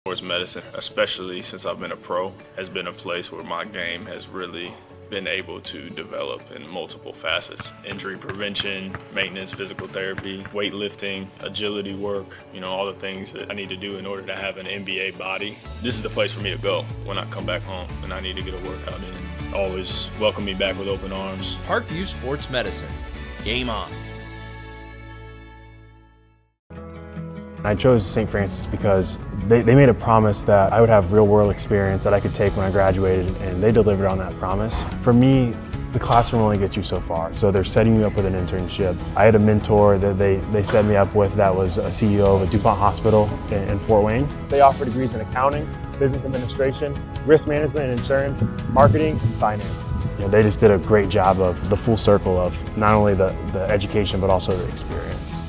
Sports medicine, especially since I've been a pro, has been a place where my game has really been able to develop in multiple facets. Injury prevention, maintenance, physical therapy, weightlifting, agility work, all the things that I need to do in order to have an NBA body. This is the place for me to go when I come back home and I need to get a workout in. Always welcome me back with open arms. Parkview Sports Medicine. Game on. I chose St. Francis because they made a promise that I would have real-world experience that I could take when I graduated, and they delivered on that promise. For me, the classroom only gets you so far, so they're setting me up with an internship. I had a mentor that they set me up with that was a CEO of a DuPont hospital in Fort Wayne. They offer degrees in accounting, business administration, risk management and insurance, marketing, and finance. They just did a great job of the full circle of not only the education but also the experience.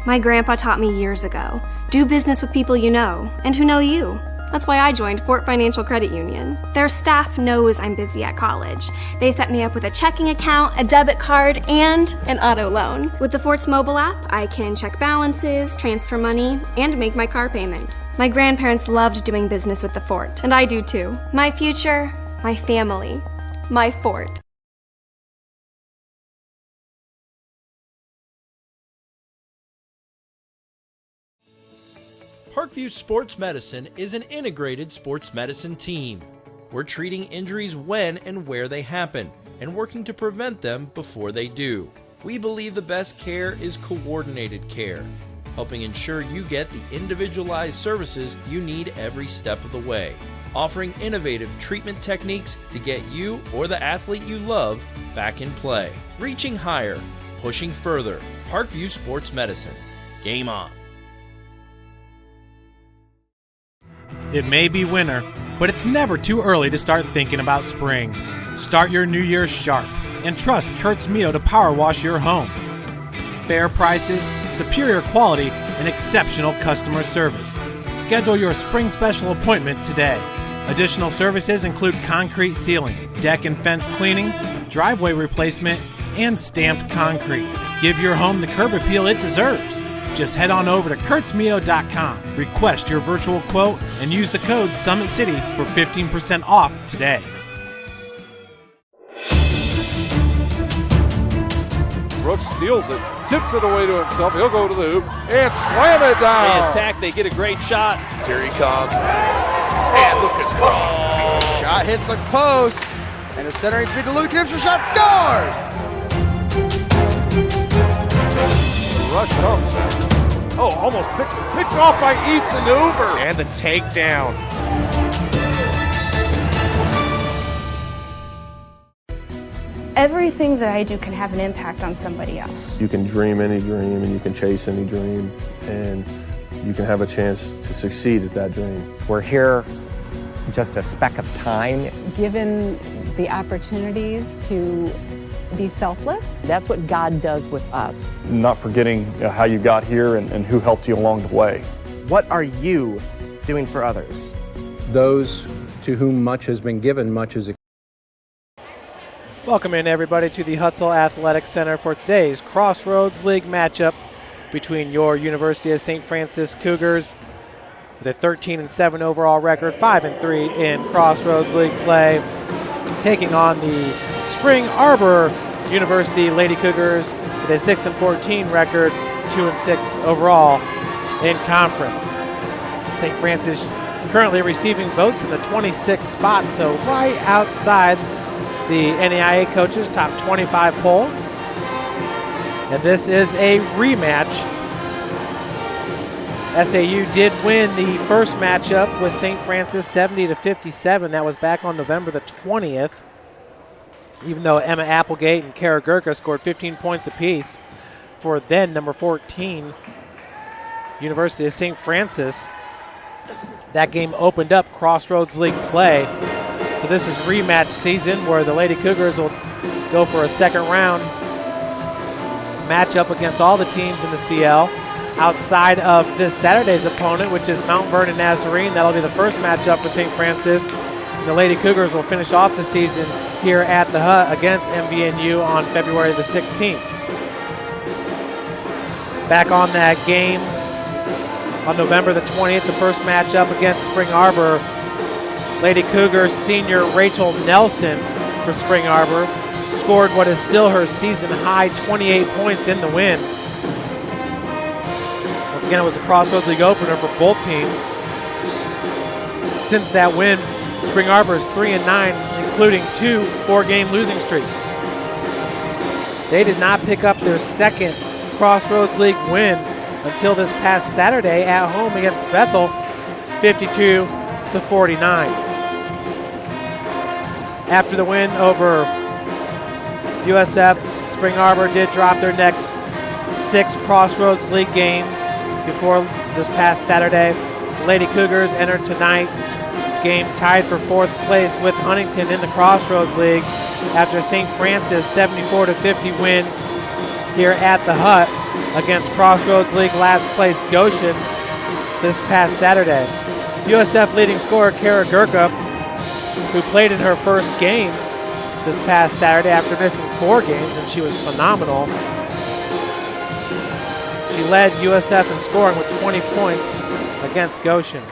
My grandpa taught me years ago, do business with people you know and who know you. That's why I joined Fort Financial Credit Union. Their staff knows I'm busy at college. They set me up with a checking account, a debit card, and an auto loan. With the Fort's mobile app, I can check balances, transfer money, and make my car payment. My grandparents loved doing business with the Fort, and I do too. My future, my family, my Fort. Parkview Sports Medicine is an integrated sports medicine team. We're treating injuries when and where they happen and working to prevent them before they do. We believe the best care is coordinated care, helping ensure you get the individualized services you need every step of the way, offering innovative treatment techniques to get you or the athlete you love back in play. Reaching higher, pushing further. Parkview Sports Medicine. Game on. It may be winter, but it's never too early to start thinking about spring. Start your new year sharp and trust Kurt's Mio to power wash your home. Fair prices, superior quality, and exceptional customer service. Schedule your spring special appointment today. Additional services include concrete sealing, deck and fence cleaning, driveway replacement, and stamped concrete. Give your home the curb appeal it deserves. Just head on over to kurtzmio.com, request your virtual quote, and use the code Summit City for 15% off today. Brooks steals it, tips it away to himself. He'll go to the hoop and slam it down. They attack, they get a great shot. Here he comes. And Lucas Cross. Shot hits the post. And the centering feed to Luke Knipscher shot scores. Rush comes. Oh, almost picked off by Ethan Hoover. And the takedown. Everything that I do can have an impact on somebody else. You can dream any dream and you can chase any dream and you can have a chance to succeed at that dream. We're here just a speck of time. Given the opportunities to be selfless. That's what God does with us. Not forgetting how you got here and who helped you along the way. What are you doing for others? Those to whom much has been given, much is expected. Welcome in, everybody, to the Hutzel Athletic Center for today's Crossroads League matchup between your University of St. Francis Cougars with a 13-7 overall record, 5-3 in Crossroads League play, taking on the Spring Arbor University Lady Cougars with a 6-14 record, 2-6 overall in conference. St. Francis currently receiving votes in the 26th spot, so right outside the NAIA coaches' top 25 poll. And this is a rematch. SAU did win the first matchup with St. Francis 70-57. That was back on November the 20th. Even though Emma Applegate and Kara Gurka scored 15 points apiece for then number 14, University of St. Francis. That game opened up Crossroads League play. So this is rematch season where the Lady Cougars will go for a second round matchup against all the teams in the CL. Outside of this Saturday's opponent, which is Mount Vernon Nazarene, that'll be the first matchup for St. Francis. And the Lady Cougars will finish off the season here at the Hut against MVNU on February the 16th. Back on that game On November the 20th, the first matchup against Spring Arbor, Lady Cougars senior Rachel Nelson for Spring Arbor scored what is still her season high 28 points in the win. Once again, it was a Crossroads League opener for both teams. Since that win, Spring Arbor is 3-9, including 2 4-game losing streaks. They did not pick up their second Crossroads League win until this past Saturday at home against Bethel, 52-49. After the win over USF, Spring Arbor did drop their next 6 Crossroads League games before this past Saturday. The Lady Cougars entered tonight's game tied for 4th place with Huntington in the Crossroads League after St. Francis 74-50 win here at the Hut against Crossroads League last place Goshen this past Saturday. USF leading scorer Kara Gurka, who played in her first game this past Saturday after missing 4 games, and she was phenomenal. She led USF in scoring with 20 points against Goshen.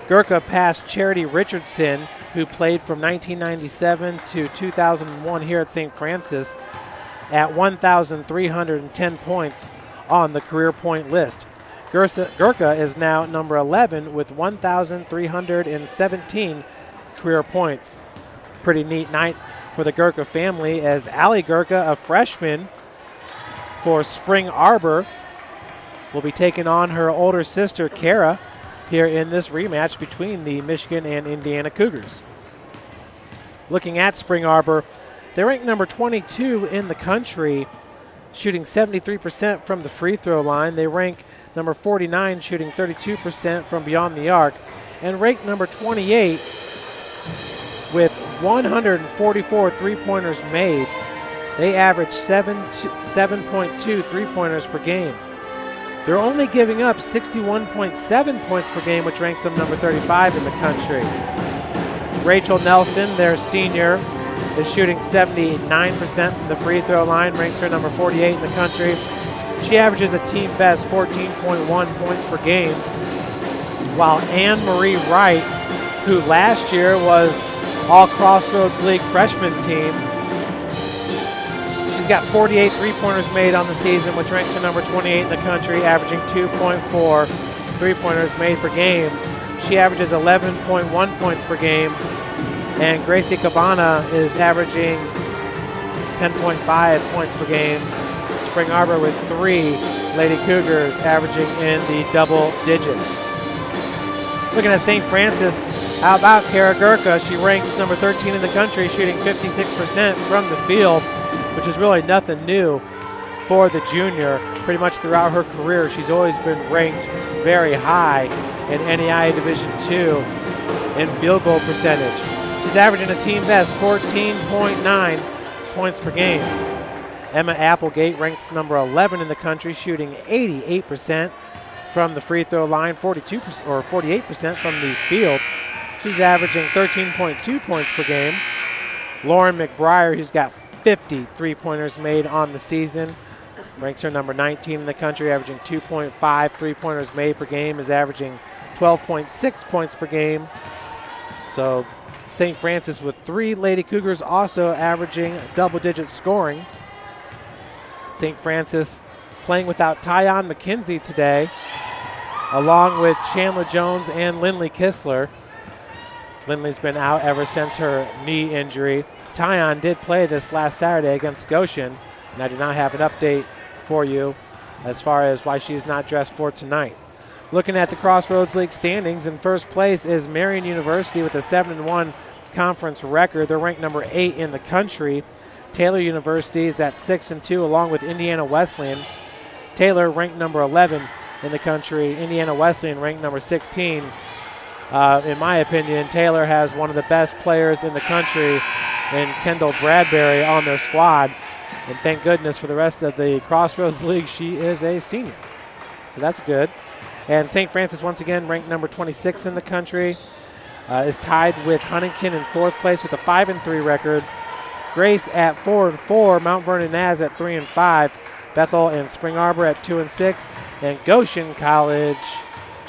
Gurka passed Charity Richardson, who played from 1997 to 2001 here at St. Francis, at 1,310 points on the career point list. Gurka is now number 11 with 1,317 career points. Pretty neat night for the Gurka family as Allie Gurka, a freshman for Spring Arbor, will be taking on her older sister Kara here in this rematch between the Michigan and Indiana Cougars. Looking at Spring Arbor, they're ranked number 22 in the country, shooting 73% from the free throw line. They rank number 49, shooting 32% from beyond the arc, and ranked number 28 with 144 three-pointers made. They average 7.2 three-pointers per game. They're only giving up 61.7 points per game, which ranks them number 35 in the country. Rachel Nelson, their senior, is shooting 79% from the free throw line, ranks her number 48 in the country. She averages a team best 14.1 points per game, while Anne-Marie Wright, who last year was All Crossroads League freshman team, she's got 48 three-pointers made on the season, which ranks her number 28 in the country, averaging 2.4 three-pointers made per game. She averages 11.1 points per game, and Gracie Cabana is averaging 10.5 points per game. Spring Arbor with 3 Lady Cougars averaging in the double digits. Looking at St. Francis, how about Kara Gurka? She ranks number 13 in the country, shooting 56% from the field, which is really nothing new for the junior. Pretty much throughout her career, she's always been ranked very high in NEI Division II in field goal percentage. She's averaging a team best 14.9 points per game. Emma Applegate ranks number 11 in the country, shooting 88% from the free throw line, 42% or 48% from the field. She's averaging 13.2 points per game. Lauren McBriar, who's got 50 three-pointers made on the season, ranks her number 19 in the country, averaging 2.5 three-pointers made per game, is averaging 12.6 points per game. So St. Francis with 3 Lady Cougars also averaging double-digit scoring. St. Francis playing without Tyon McKenzie today, along with Chandler Jones and Lindley Kistler. Lindley's been out ever since her knee injury. Tyon did play this last Saturday against Goshen, and I do not have an update for you as far as why she's not dressed for tonight. Looking at the Crossroads League standings, in first place is Marian University with a 7-1 conference record. They're ranked number 8 in the country. Taylor University is at 6-2, along with Indiana Wesleyan. Taylor ranked number 11 in the country. Indiana Wesleyan ranked number 16. In my opinion, Taylor has one of the best players in the country in Kendall Bradbury on their squad. And thank goodness for the rest of the Crossroads League, she is a senior. So that's good. And St. Francis, once again, ranked number 26 in the country, is tied with Huntington in 4th place with a 5-3 record. Grace at 4-4, Mount Vernon Naz at 3-5, Bethel and Spring Arbor at 2-6, and Goshen College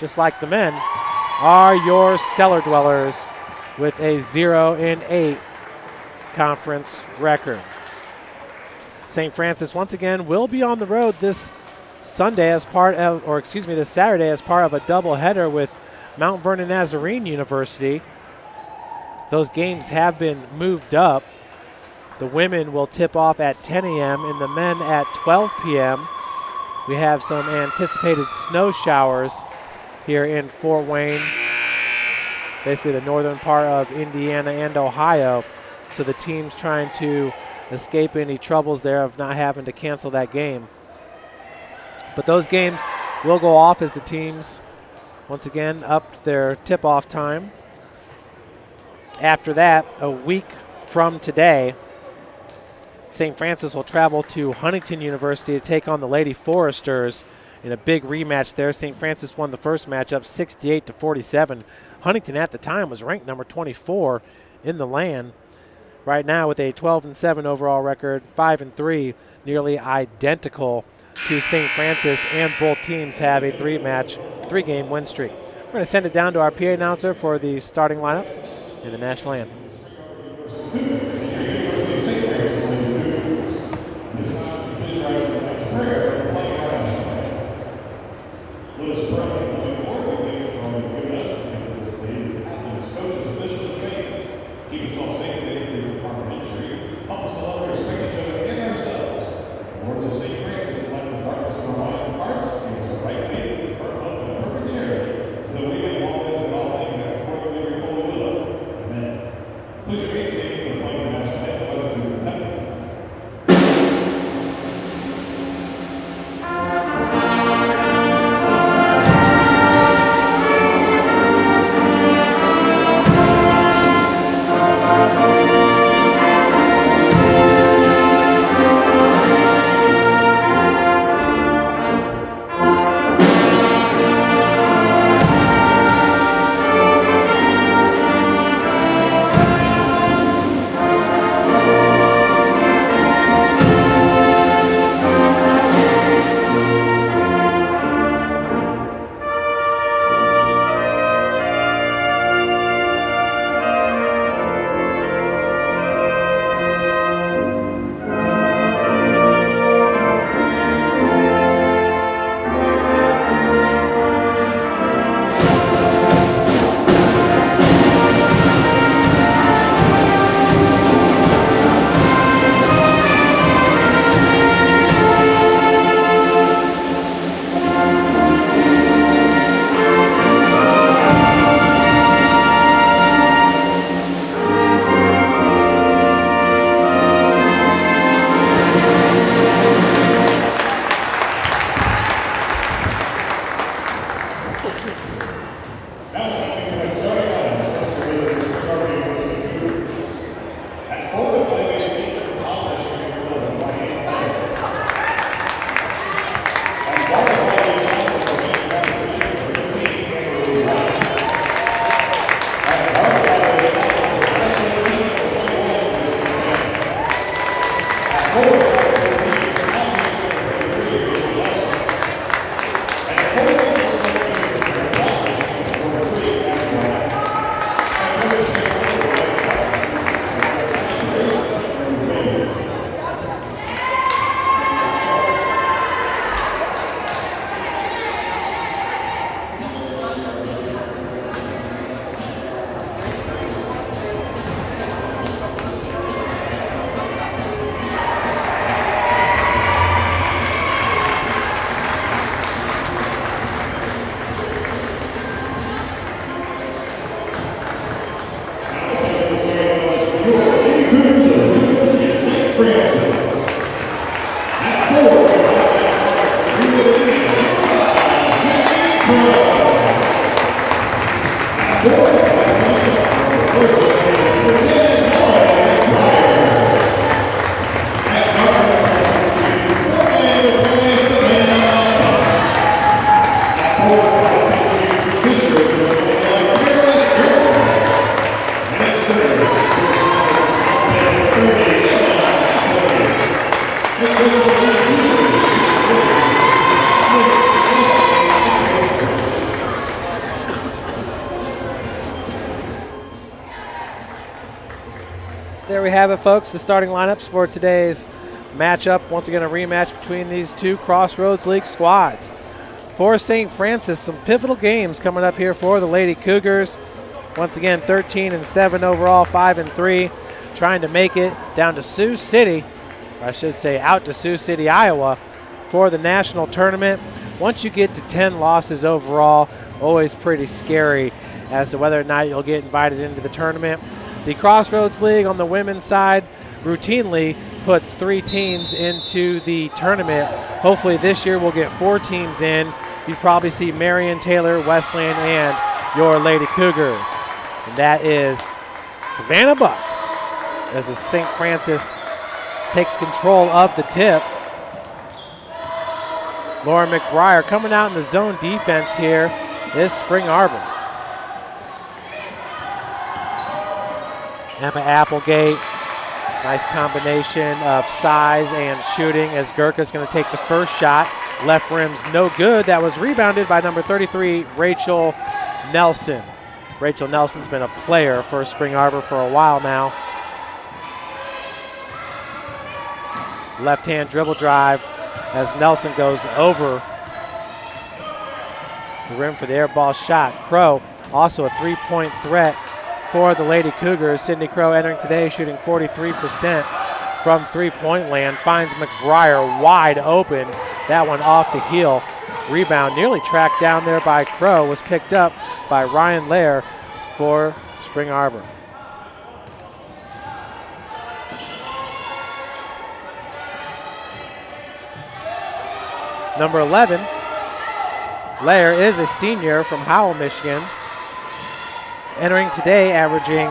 just like the men, are your cellar dwellers with a 0-8 conference record. St. Francis once again will be on the road this Sunday as part of, or excuse me, this Saturday as part of a doubleheader with Mount Vernon Nazarene University. Those games have been moved up. The women will tip off at 10 a.m. and the men at 12 p.m. We have some anticipated snow showers here in Fort Wayne, basically the northern part of Indiana and Ohio. So the team's trying to escape any troubles there of not having to cancel that game. But those games will go off as the teams once again up their tip-off time. After that, a week from today, St. Francis will travel to Huntington University to take on the Lady Foresters in a big rematch there. St. Francis won the first matchup 68-47. Huntington at the time was ranked number 24 in the land. Right now with a 12-7 overall record, 5-3, nearly identical to St. Francis, and both teams have a three-game win streak. We're going to send it down to our PA announcer for the starting lineup and the national anthem. Let us pray. Lord, we thank you for all you've given us and this league, athletes, coaches, officials, and fans. Keep us all safe today for your parliamentary. Help us to love and respect each other and ourselves. The words of St. Francis, light the darkness in our minds and hearts, give us a right faith with firm hope and a perfect charity, so that we may always in all things that according to your holy will. Amen. Please remain standing for the playing of the national anthem, whether through the heaven. There we have it, folks, the starting lineups for today's matchup. Once again, a rematch between these two Crossroads League squads. For St. Francis, some pivotal games coming up here for the Lady Cougars. Once again, 13-7 overall, 5-3, trying to make it down to Sioux City, or I should say out to Sioux City, Iowa, for the national tournament. Once you get to 10 losses overall, always pretty scary as to whether or not you'll get invited into the tournament. The Crossroads League on the women's side routinely puts 3 teams into the tournament. Hopefully this year we'll get 4 teams in. You probably see Marion, Taylor, Westland, and your Lady Cougars. And that is Savannah Buck as the St. Francis takes control of the tip. Laura McBriar coming out in the zone defense here is Spring Arbor. Emma Applegate, nice combination of size and shooting as Gurkha's going to take the first shot. Left rim's no good. That was rebounded by number 33, Rachel Nelson. Rachel Nelson's been a player for Spring Arbor for a while now. Left-hand dribble drive as Nelson goes over the rim for the air ball shot. Crow, also a three-point threat for the Lady Cougars. Sydney Crow entering today shooting 43% from three-point land. Finds McBriar wide open. That one off the heel. Rebound nearly tracked down there by Crow, was picked up by Ryan Lair for Spring Arbor. Number 11, Lair is a senior from Howell, Michigan. Entering today averaging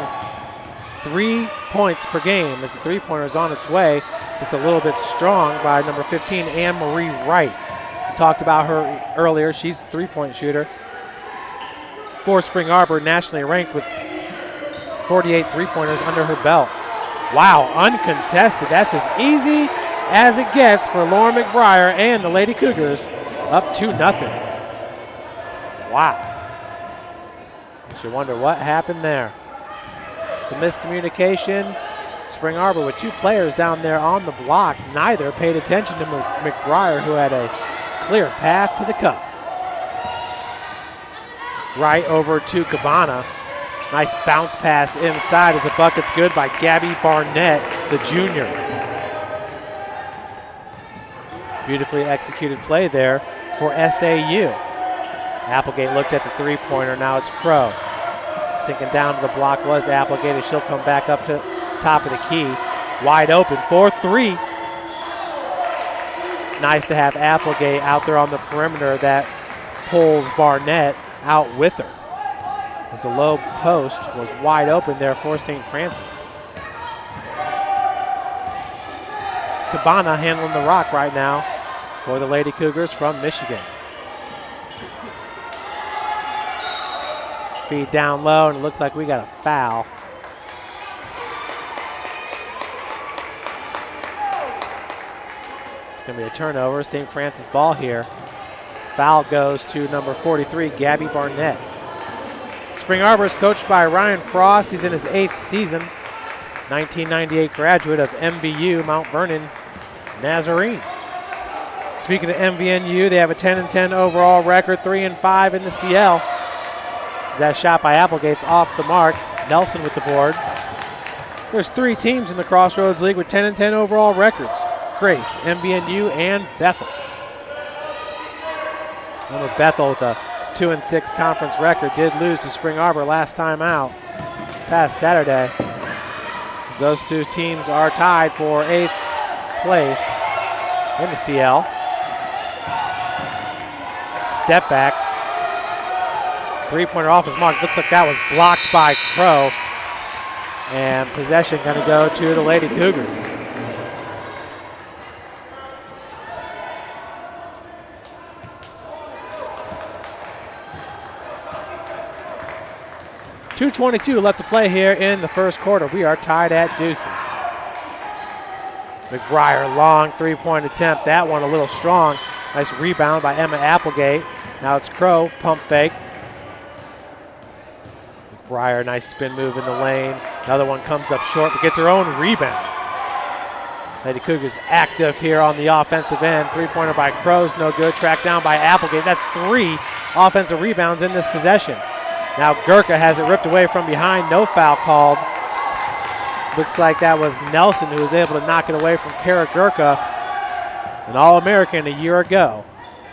3 points per game as the three-pointer is on its way. It's a little bit strong by number 15, Anne-Marie Wright. We talked about her earlier. She's a three-point shooter for Spring Arbor, nationally ranked with 48 three-pointers under her belt. Wow, uncontested. That's as easy as it gets for Laura McBriar and the Lady Cougars, up 2-0. Wow. You wonder what happened there. Some miscommunication. Spring Arbor with 2 players down there on the block. Neither paid attention to McBriar, who had a clear path to the cup. Right over to Cabana. Nice bounce pass inside as the bucket's good by Gabby Barnett, the junior. Beautifully executed play there for SAU. Applegate looked at the three-pointer. Now it's Crow. Sinking down to the block was Applegate. She'll come back up to top of the key. Wide open for 3. It's nice to have Applegate out there on the perimeter that pulls Barnett out with her, as the low post was wide open there for St. Francis. It's Cabana handling the rock right now for the Lady Cougars from Michigan. Feed down low, and it looks like we got a foul. It's going to be a turnover. St. Francis ball here. Foul goes to number 43, Gabby Barnett. Spring Arbor is coached by Ryan Frost. He's in his 8th season. 1998 graduate of MBU, Mount Vernon Nazarene. Speaking of MVNU, they have a 10-10 overall record, 3-5 in the CL. That shot by Applegate's off the mark. Nelson with the board. There's 3 teams in the Crossroads League with 10-10 overall records. Grace, MVNU, and Bethel. Remember, Bethel with a 2-6 conference record did lose to Spring Arbor last time out this past Saturday. As those 2 teams are tied for 8th place in the CL. Step back. Three-pointer off his mark. Looks like that was blocked by Crow. And possession going to go to the Lady Cougars. .222 left to play here in the first quarter. We are tied at deuces. McBriar, long three-point attempt. That one a little strong. Nice rebound by Emma Applegate. Now it's Crow, pump fake. McBriar, nice spin move in the lane. Another one comes up short, but gets her own rebound. Lady Cougars active here on the offensive end. Three-pointer by Crows, no good. Tracked down by Applegate. That's 3 offensive rebounds in this possession. Now Gurkha has it ripped away from behind. No foul called. Looks like that was Nelson who was able to knock it away from Kara Gurkha, an All-American a year ago.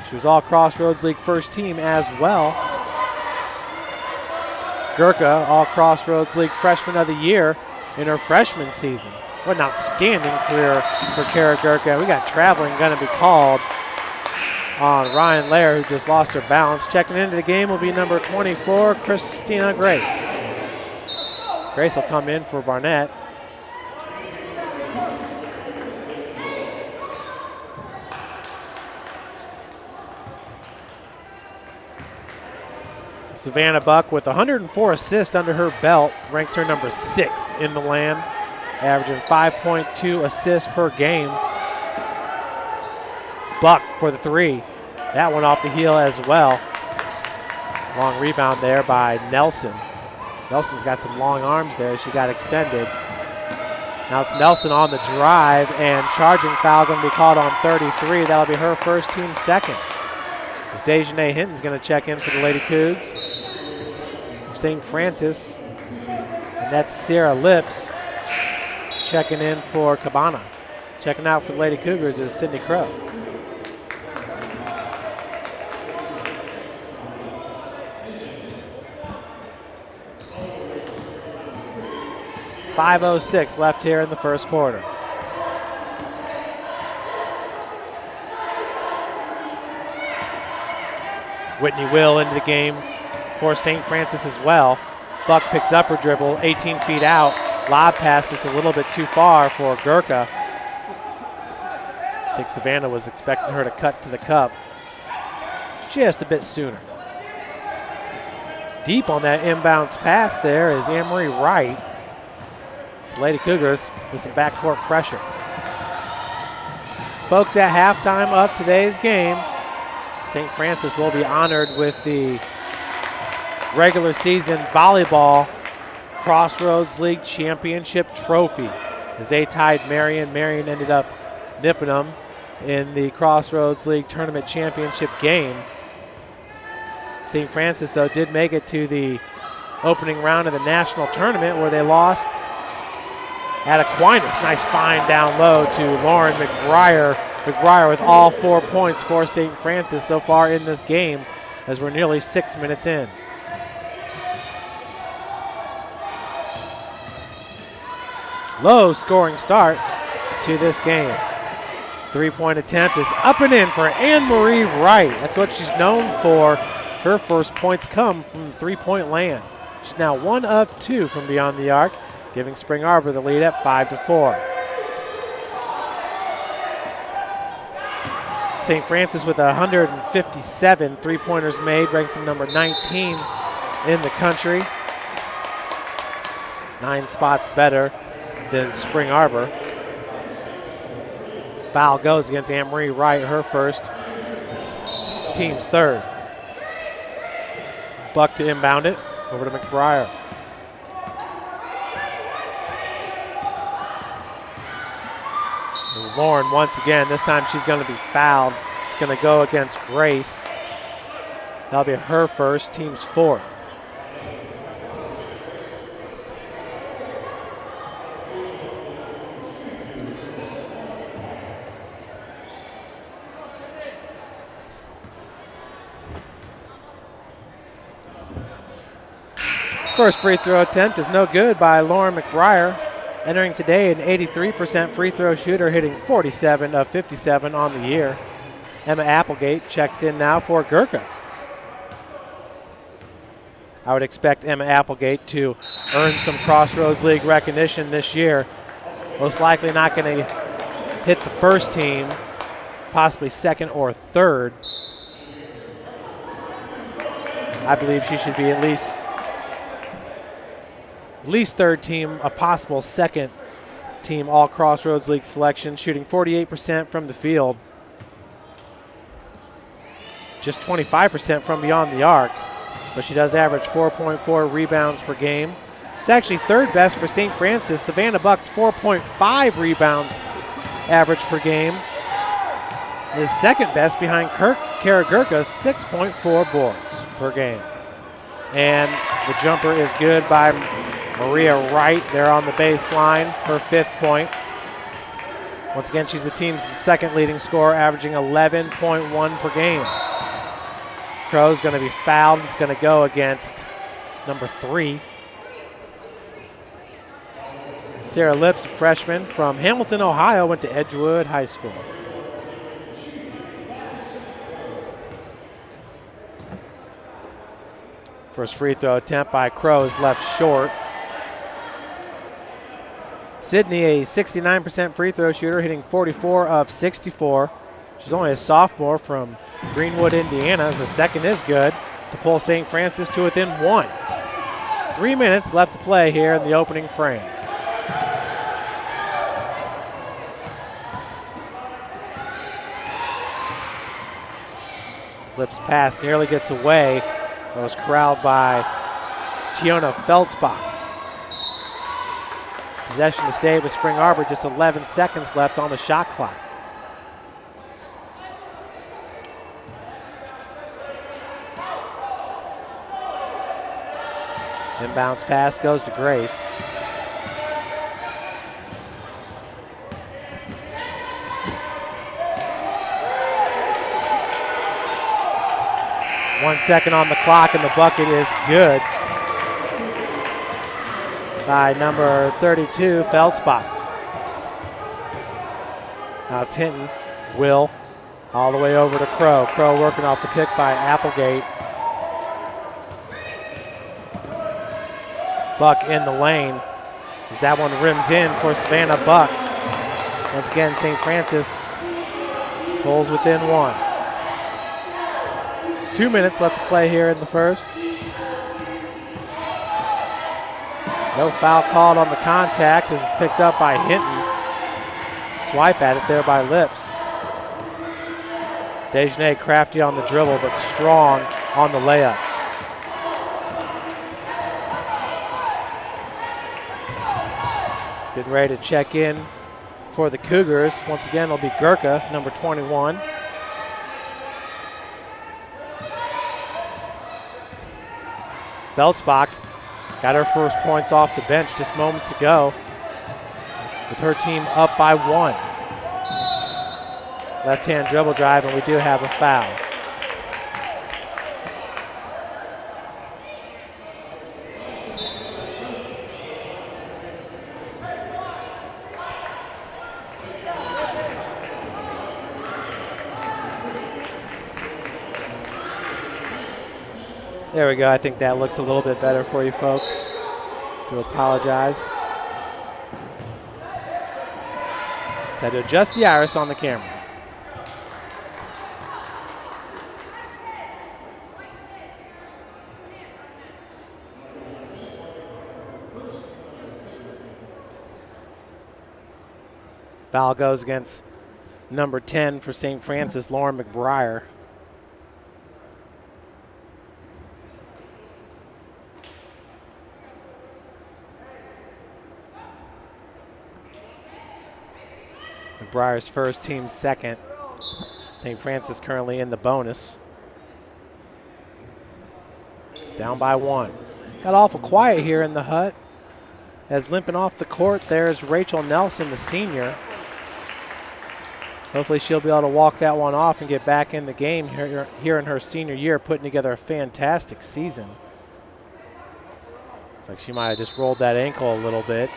She was All Crossroads League first team as well. Gurkha, All Crossroads League Freshman of the Year in her freshman season. What an outstanding career for Kara Gurkha. We got traveling going to be called on Ryan Lair, who just lost her balance. Checking into the game will be number 24, Christina Grace. Grace will come in for Barnett. Savannah Buck with 104 assists under her belt, ranks her number 6 in the land, averaging 5.2 assists per game. Buck for the 3. That one off the heel as well. Long rebound there by Nelson. Nelson's got some long arms there. She got extended. Now it's Nelson on the drive, and charging foul going to be called on 33. That'll be her first, team second. As Dejanay Hinton's going to check in for the Lady Cougs of St. Francis. And that's Sarah Lips checking in for Cabana. Checking out for the Lady Cougars is Sydney Crow. .506 left here in the first quarter. Whitney Will into the game for St. Francis as well. Buck picks up her dribble, 18 feet out. Lob pass is a little bit too far for Gurkha. I think Savannah was expecting her to cut to the cup. Just a bit sooner. Deep on that inbounds pass there is Anne-Marie Wright. It's Lady Cougars with some backcourt pressure. Folks, at halftime of today's game, St. Francis will be honored with the regular season volleyball Crossroads League Championship trophy as they tied Marion. Marion ended up nipping them in the Crossroads League Tournament Championship game. St. Francis, though, did make it to the opening round of the national tournament where they lost at Aquinas. Nice find down low to Lauren McBriar. McBriar with all 4 points for St. Francis so far in this game as we're nearly 6 minutes in. Low scoring start to this game. 3-point attempt is up and in for Anne-Marie Wright. That's what she's known for. Her first points come from the 3-point land. She's now 1 of 2 from beyond the arc, giving Spring Arbor the lead at 5-4. St. Francis with 157 3-pointers made, ranks them number 19 in the country. 9 spots better than Spring Arbor. Foul goes against Anne-Marie Wright, her first, team's third. Buck to inbound it, over to McBriar. Lauren once again, this time she's going to be fouled. It's going to go against Grace. That'll be her first, team's fourth. First free throw attempt is no good by Lauren McBriar. Entering today, an 83% free throw shooter, hitting 47 of 57 on the year. Emma Applegate checks in now for Gurkha. I would expect Emma Applegate to earn some Crossroads League recognition this year. Most likely not going to hit the first team, possibly second or third. I believe she should be at least third team, a possible second team All Crossroads League selection, shooting 48% from the field. Just 25% from beyond the arc, but she does average 4.4 rebounds per game, It's actually third best for St. Francis. Savannah Buck's 4.5 rebounds average per game is second best behind Karagurka's 6.4 boards per game. And the jumper is good by Maria Wright there on the baseline, her 5th point. Once again, she's the team's second leading scorer, averaging 11.1 per game. Crow's going to be fouled. It's going to go against number 3. Sarah Lips, a freshman from Hamilton, Ohio, went to Edgewood High School. First free throw attempt by Crows left short. Sydney, a 69% free throw shooter, hitting 44 of 64. She's only a sophomore from Greenwood, Indiana. The second is good to pull St. Francis to within 1. 3 minutes left to play here in the opening frame. Lips pass nearly gets away. It was corralled by Tiona Feldspach. Possession to stay with Spring Arbor, just 11 seconds left on the shot clock. Inbounds pass goes to Grace. One second on the clock, and the bucket is good by number 32, Feldspach. Now it's Hinton. Will all the way over to Crow. Crow working off the pick by Applegate. Buck in the lane as that one rims in for Savannah Buck. Once again, St. Francis pulls within 1. 2 minutes left to play here in the first. No foul called on the contact. This is picked up by Hinton. Swipe at it there by Lips. Dejanay crafty on the dribble, but strong on the layup. Getting ready to check in for the Cougars. Once again, it'll be Gurka, number 21. Feldspach got her first points off the bench just moments ago with her team up by 1. Left-hand dribble drive, and we do have a foul. There we go. I think that looks a little bit better for you folks. Do apologize. So I had to adjust the iris on the camera. Foul goes against number 10 for St. Francis, Lauren McBriar. McBriar's first, team second. St. Francis currently in the bonus. Down by 1. Got awful quiet here in the hut. As limping off the court, there's Rachel Nelson, the senior. Hopefully she'll be able to walk that one off and get back in the game here in her senior year, putting together a fantastic season. It's like she might have just rolled that ankle a little bit.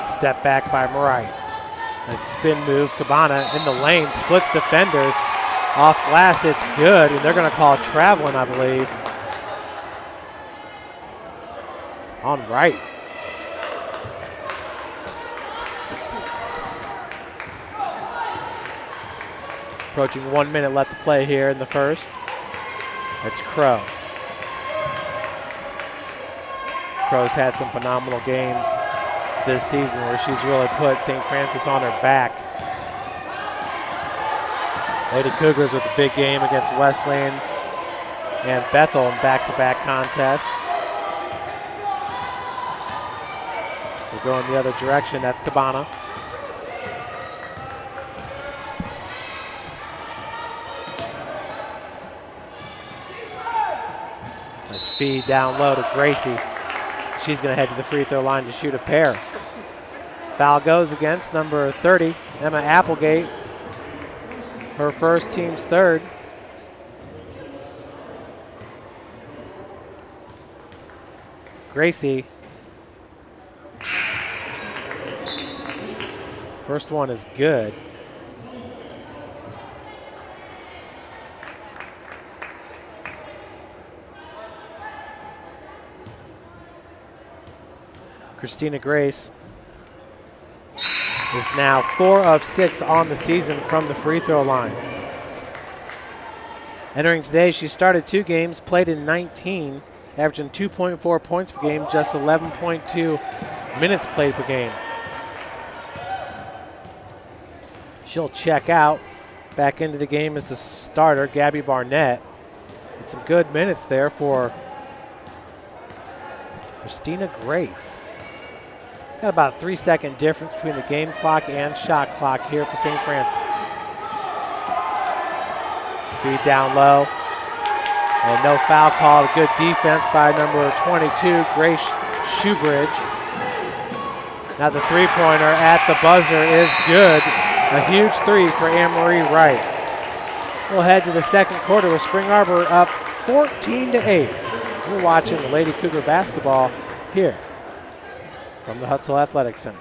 Step back by Wright. A spin move. Cabana in the lane, splits defenders. Off glass, it's good, and they're going to call it traveling, I believe. On Wright. Approaching 1 minute left to play here in the first. That's Crow. Crow's had some phenomenal games this season where she's really put St. Francis on her back. Lady Cougars with a big game against Wesleyan and Bethel in back-to-back contest. So going the other direction, that's Cabana. Nice feed down low to Gracie. She's going to head to the free throw line to shoot a pair. Foul goes against number 30, Emma Applegate. Her first, team's third. Gracie. First one is good. Christina Grace is now 4 of 6 on the season from the free throw line. Entering today, she started 2 games, played in 19, averaging 2.4 points per game, just 11.2 minutes played per game. She'll check out. Back into the game as the starter, Gabby Barnett. Had some good minutes there for Christina Grace. Got about a 3-second difference between the game clock and shot clock here for St. Francis. Feed down low. And no foul called. Good defense by number 22, Grace Shoebridge. Now the three-pointer at the buzzer is good. A huge 3 for Anne-Marie Wright. We'll head to the second quarter with Spring Arbor up 14-8. We're watching the Lady Cougar basketball here from the Hutzel Athletic Center.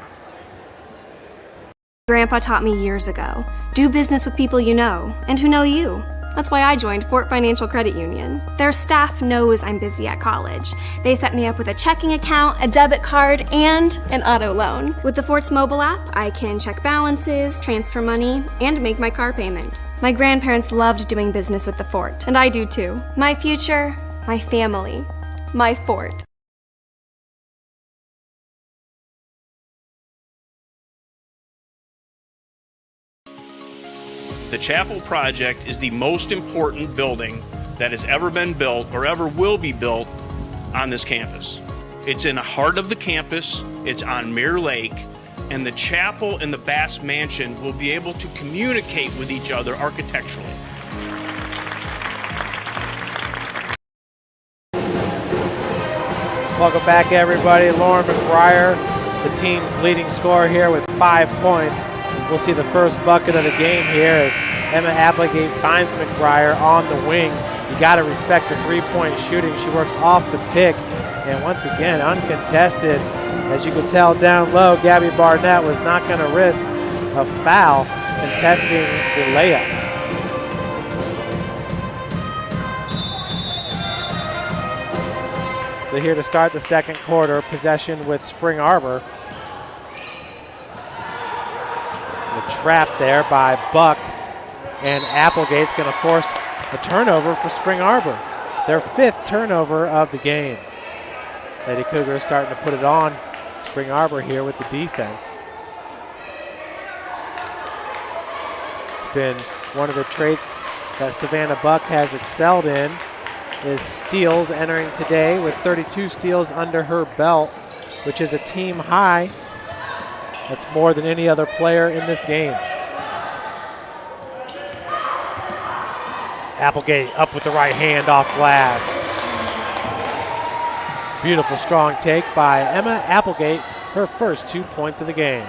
Grandpa taught me years ago, do business with people you know and who know you. That's why I joined Fort Financial Credit Union. Their staff knows I'm busy at college. They set me up with a checking account, a debit card, and an auto loan. With the Fort's mobile app, I can check balances, transfer money, and make my car payment. My grandparents loved doing business with the Fort, and I do too. My future, my family, my Fort. The Chapel project is the most important building that has ever been built or ever will be built on this campus. It's in the heart of the campus, it's on Mirror Lake, and the chapel and the Bass Mansion will be able to communicate with each other architecturally. Welcome back, everybody. Lauren McBriar, the team's leading scorer here with 5 points. We'll see the first bucket of the game here as Emma Applegate finds McBriar on the wing. You got to respect the three-point shooting. She works off the pick, and once again, uncontested. As you can tell down low, Gabby Barnett was not going to risk a foul contesting the layup. So here to start the second quarter, possession with Spring Arbor. Trap there by Buck, and Applegate's going to force a turnover for Spring Arbor. Their 5th turnover of the game. Lady Cougar starting to put it on Spring Arbor here with the defense. It's been one of the traits that Savannah Buck has excelled in is steals, entering today with 32 steals under her belt, which is a team high. That's more than any other player in this game. Applegate up with the right hand off glass. Beautiful strong take by Emma Applegate, her first 2 points of the game.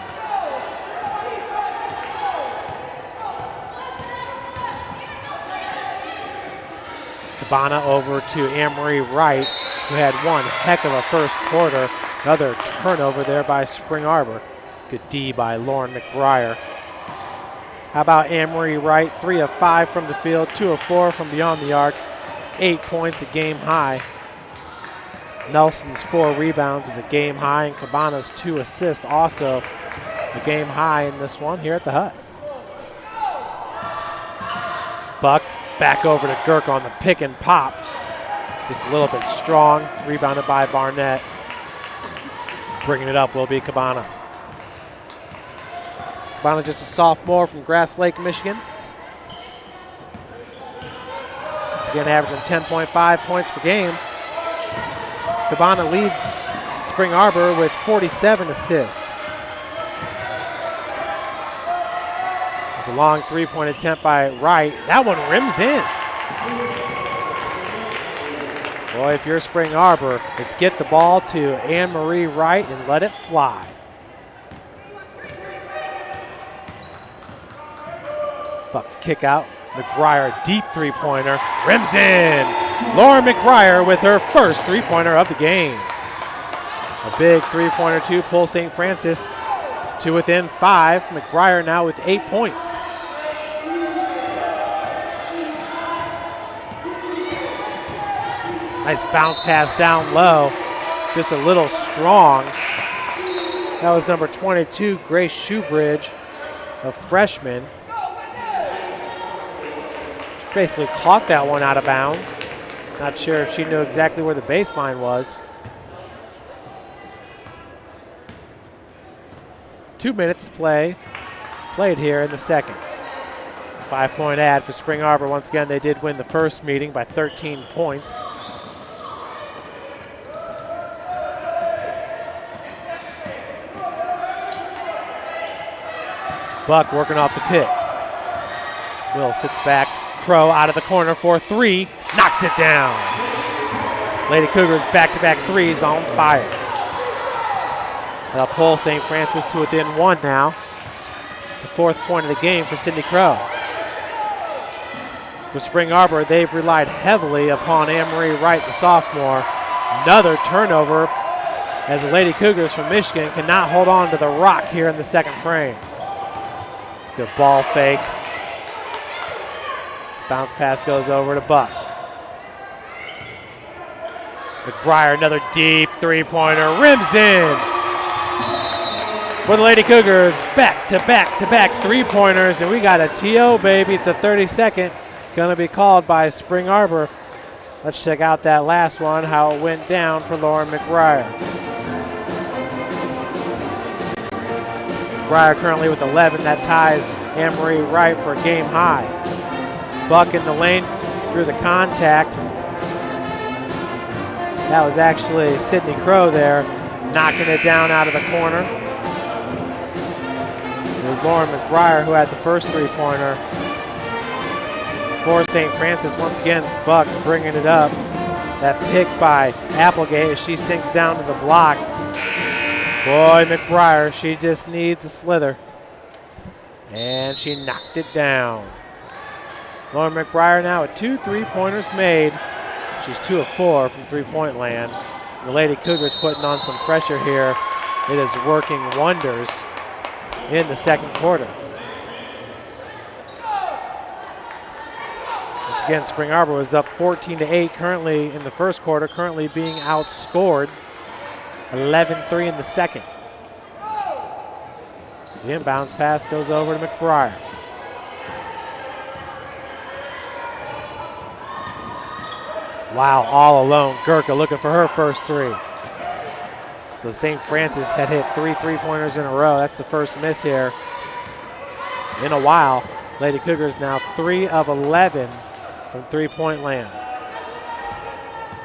Cabana over to Anne-Marie Wright, who had one heck of a first quarter. Another turnover there by Spring Arbor. Good D by Lauren McBriar. How about Anne-Marie Wright? 3 of 5 from the field, 2 of 4 from beyond the arc. 8 points, a game high. Nelson's 4 rebounds is a game high, and Cabana's 2 assists also a game high in this one here at the Hut. Buck back over to Girk on the pick and pop. Just a little bit strong, rebounded by Barnett. Bringing it up will be Cabana. Cabana just a sophomore from Grass Lake, Michigan. Michigan averaging 10.5 points per game. Cabana leads Spring Arbor with 47 assists. It's a long three-point attempt by Wright. That one rims in. Boy, if you're Spring Arbor, it's get the ball to Anne-Marie Wright and let it fly. Bucks kick out. McBriar, deep three-pointer, rims in. Lauren McBriar with her first three-pointer of the game. A big three-pointer to pull St. Francis to within 5. McBriar now with 8 points. Nice bounce pass down low, just a little strong. That was number 22, Grace Shoebridge, a freshman. Basically caught that one out of bounds. Not sure if she knew exactly where the baseline was. 2 minutes to play. Played here in the second. 5-point ad for Spring Arbor. Once again, they did win the first meeting by 13 points. Buck working off the pick. Will sits back. Crow out of the corner for 3. Knocks it down. Lady Cougars back-to-back threes on fire. That'll pull St. Francis to within 1 now. The 4th point of the game for Sydney Crow. For Spring Arbor, they've relied heavily upon Anne-Marie Wright, the sophomore. Another turnover as the Lady Cougars from Michigan cannot hold on to the rock here in the second frame. Good ball fake. This bounce pass goes over to Buck. McBriar, another deep three-pointer, rims in. For the Lady Cougars, back-to-back-to-back three-pointers, and we got a TO, baby. It's a 30-second, going to be called by Spring Arbor. Let's check out that last one, how it went down for Lauren McBriar. McBriar currently with 11. That ties Anne-Marie Wright for a game high. Buck in the lane through the contact. That was actually Sydney Crow there, knocking it down out of the corner. It was Lauren McBriar who had the first three-pointer. For St. Francis, once again, it's Buck bringing it up. That pick by Applegate as she sinks down to the block. Boy, McBriar, she just needs a slither. And she knocked it down. Lauren McBriar now with 2 3-pointers made. She's 2 of 4 from three-point land. The Lady Cougars putting on some pressure here. It is working wonders in the second quarter. Once again, Spring Arbor was up 14-8 currently in the first quarter, currently being outscored 11-3 in the second. As the inbounds pass goes over to McBriar. Wow, all alone. Gurka looking for her first 3. So St. Francis had hit 3 3-pointers in a row. That's the first miss here in a while. Lady Cougars now 3 of 11 from three-point land.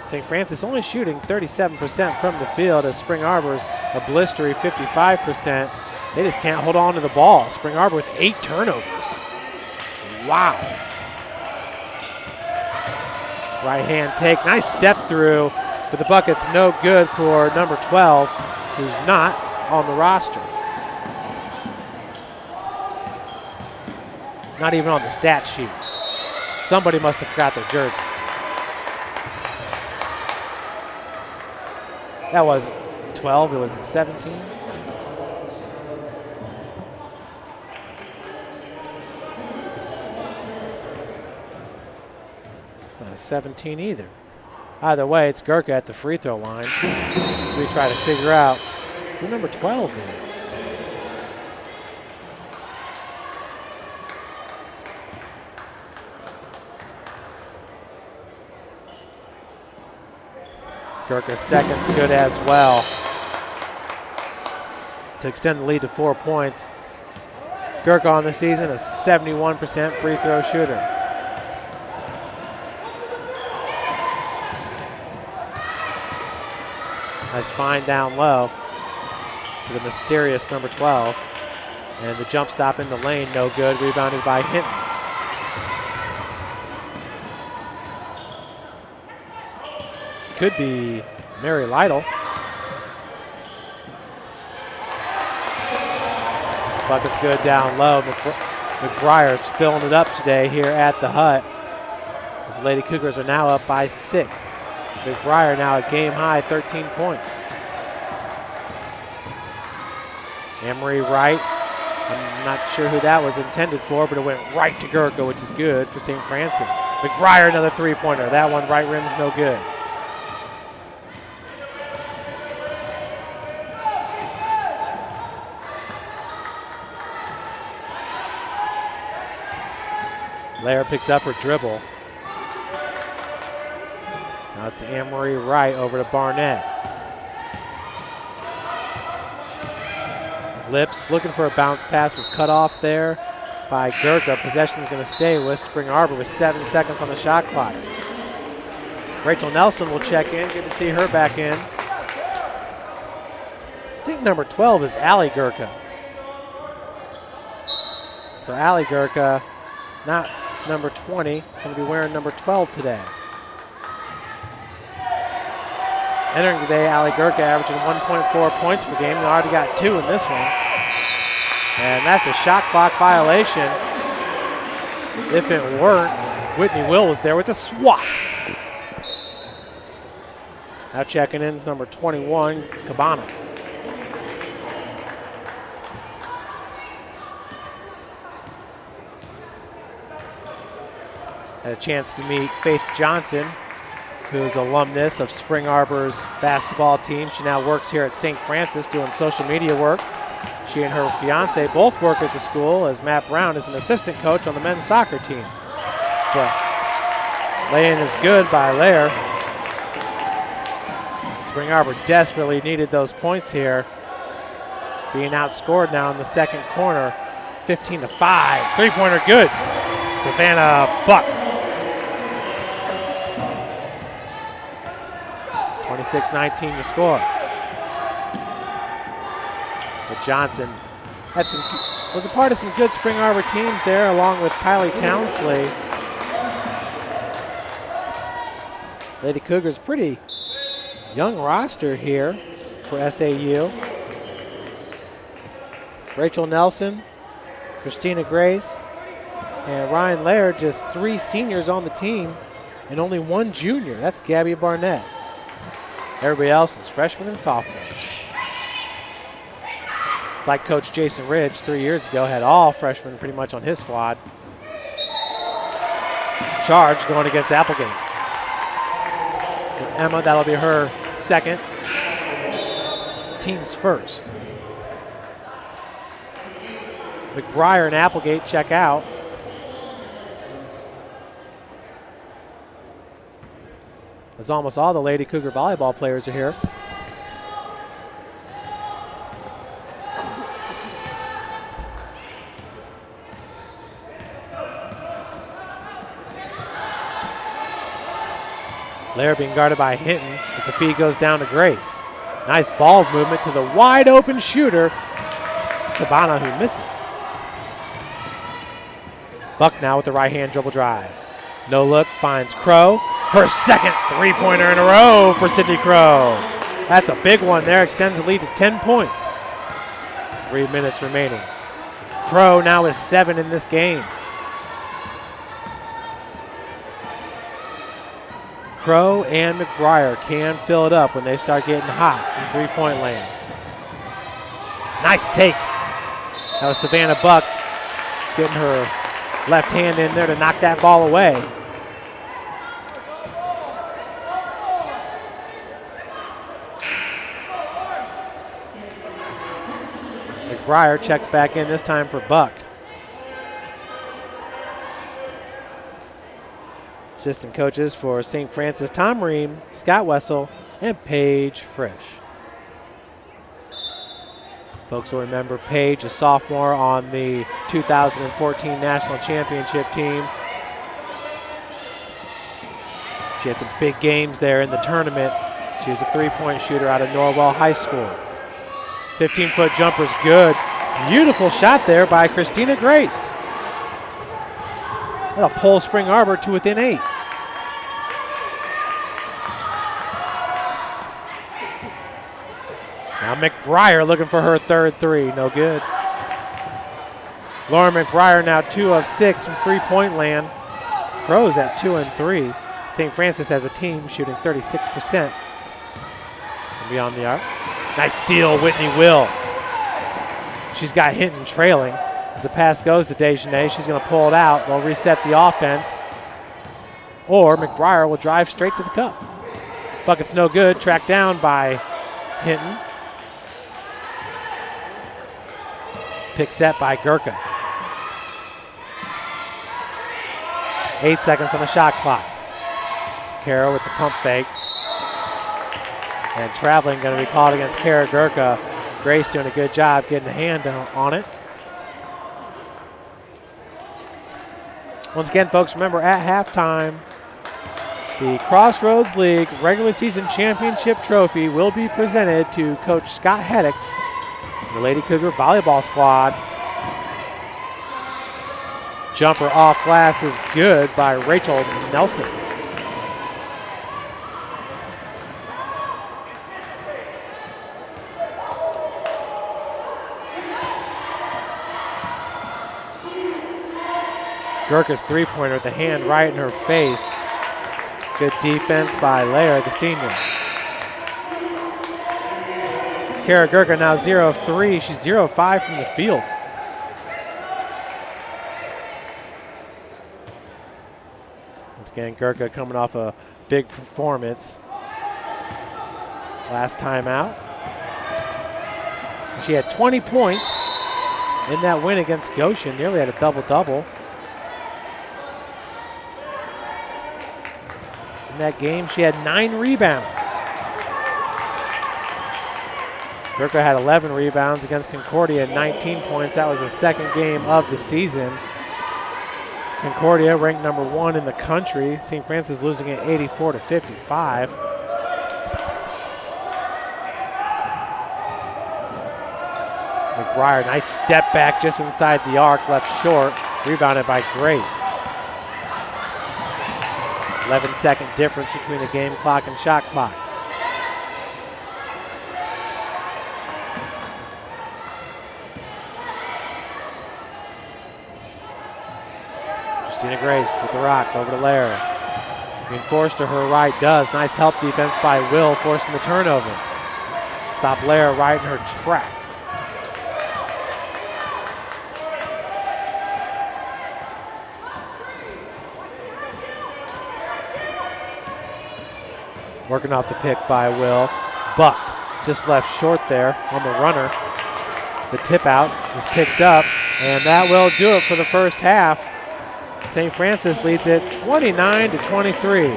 St. Francis only shooting 37% from the field as Spring Arbor's a blistery 55%. They just can't hold on to the ball. Spring Arbor with 8 turnovers. Wow. Right hand take, nice step through, but the bucket's no good for number 12, who's not on the roster. Not even on the stat sheet. Somebody must have forgot their jersey. That was 12, it was 17. It's not a 17 either. Either way, it's Gurka at the free throw line. So we try to figure out who number 12 is. Gurka's second's good as well to extend the lead to 4 points. Gurka on the season, a 71% free throw shooter. Nice find down low to the mysterious number 12. And the jump stop in the lane, no good. Rebounded by Hinton. Could be Mary Lytle. This bucket's good down low. McBriar's filling it up today here at the Hut. As the Lady Cougars are now up by 6. McBriar now at game high, 13 points. Emery Wright. I'm not sure who that was intended for, but it went right to Gurka, which is good for St. Francis. McBriar, another three-pointer. That one right rim's no good. Lair picks up her dribble. Now it's Emery Wright over to Barnett. Lips looking for a bounce pass, was cut off there by Gurka. Possession's going to stay with Spring Arbor with 7 seconds on the shot clock. Rachel Nelson will check in. Good to see her back in. I think number 12 is Allie Gurka. So Allie Gurka, not number 20, going to be wearing number 12 today. Entering today, Allie Gurka averaging 1.4 points per game. They already got 2 in this one. And that's a shot clock violation. If it weren't, Whitney Will was there with a swat. Now checking in is number 21, Cabana. Had a chance to meet Faith Johnson, who's alumnus of Spring Arbor's basketball team. She now works here at St. Francis doing social media work. She and her fiance both work at the school, as Matt Brown is an assistant coach on the men's soccer team. But lay-in is good by Lair. Spring Arbor desperately needed those points here. Being outscored now in the second quarter, 15-5. Three-pointer good. Savannah Buck. 26-19 your score. But Johnson was a part of some good Spring Arbor teams there, along with Kylie Townsley. Lady Cougars, pretty young roster here for SAU. Rachel Nelson, Christina Grace, and Ryan Laird, just 3 seniors on the team and only 1 junior. That's Gabby Barnett. Everybody else is freshmen and sophomores. It's like Coach Jason Ridge 3 years ago had all freshmen pretty much on his squad. Charge going against Applegate. For Emma, that'll be her second. Team's first. McBriar and Applegate check out. As almost all the Lady Cougar volleyball players are here. Lair being guarded by Hinton as the feed goes down to Grace. Nice ball movement to the wide open shooter, Cabana, who misses. Buck now with the right hand dribble drive. No look, finds Crow. Her second three-pointer in a row for Sydney Crow. That's a big one there, extends the lead to 10 points. 3 minutes remaining. Crow now is 7 in this game. Crow and McBriar can fill it up when they start getting hot from three-point land. Nice take. That was Savannah Buck getting her left hand in there to knock that ball away. McBriar checks back in, this time for Buck. Assistant coaches for St. Francis, Tom Ream, Scott Wessel, and Paige Frisch. Folks will remember Paige, a sophomore on the 2014 National Championship team. She had some big games there in the tournament. She's a three-point shooter out of Norwell High School. 15-foot jumper's good. Beautiful shot there by Christina Grace. That'll pull Spring Arbor to within 8. Now McBriar looking for her third three. No good. Lauren McBriar now 2 of 6 from three-point land. Crows at 2 and 3. St. Francis as a team shooting 36% from beyond the arc. Nice steal, Whitney Will. She's got Hinton trailing. As the pass goes to Dejanay, she's going to pull it out. They'll reset the offense. Or McBriar will drive straight to the cup. Bucket's no good. Tracked down by Hinton. Pick set by Gurka. 8 seconds on the shot clock. Kara with the pump fake. And traveling going to be called against Kara Gurka. Grace doing a good job getting a hand on it. Once again, folks, remember at halftime, the Crossroads League regular season championship trophy will be presented to Coach Scott Heddix, the Lady Cougar volleyball squad. Jumper off glass is good by Rachel Nelson. Gurka's three-pointer, the hand right in her face. Good defense by Lara, the senior. Kara Gurka now 0 of 3. She's 0 of 5 from the field. Once again, Gurka coming off a big performance last time out. She had 20 points in that win against Goshen, nearly had a double-double. In that game, she had 9 rebounds. Gurka had 11 rebounds against Concordia, 19 points. That was the second game of the season. Concordia ranked number 1 in the country. St. Francis losing at 84-55. McBriar, nice step back just inside the arc, left short, rebounded by Grace. 11-second difference between the game clock and shot clock. Christina Grace with the rock over to Lara. Being forced to her right, does. Nice help defense by Will, forcing the turnover. Stop Lara right in her tracks. Working off the pick by Will. Buck just left short there on the runner. The tip out is picked up, and that will do it for the first half. St. Francis leads it 29-23.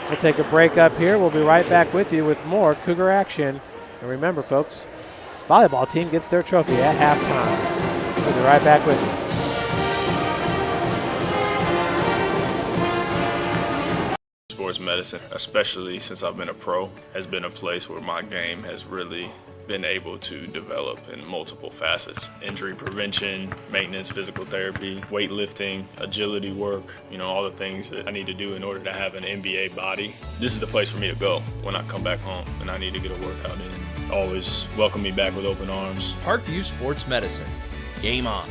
We'll take a break up here. We'll be right back with you with more Cougar action. And remember, folks, volleyball team gets their trophy at halftime. We'll be right back with you. Sports medicine, especially since I've been a pro, has been a place where my game has really been able to develop in multiple facets. Injury prevention, maintenance, physical therapy, weightlifting, agility work, all the things that I need to do in order to have an NBA body. This is the place for me to go when I come back home and I need to get a workout in. Always welcome me back with open arms. Parkview Sports Medicine. Game on.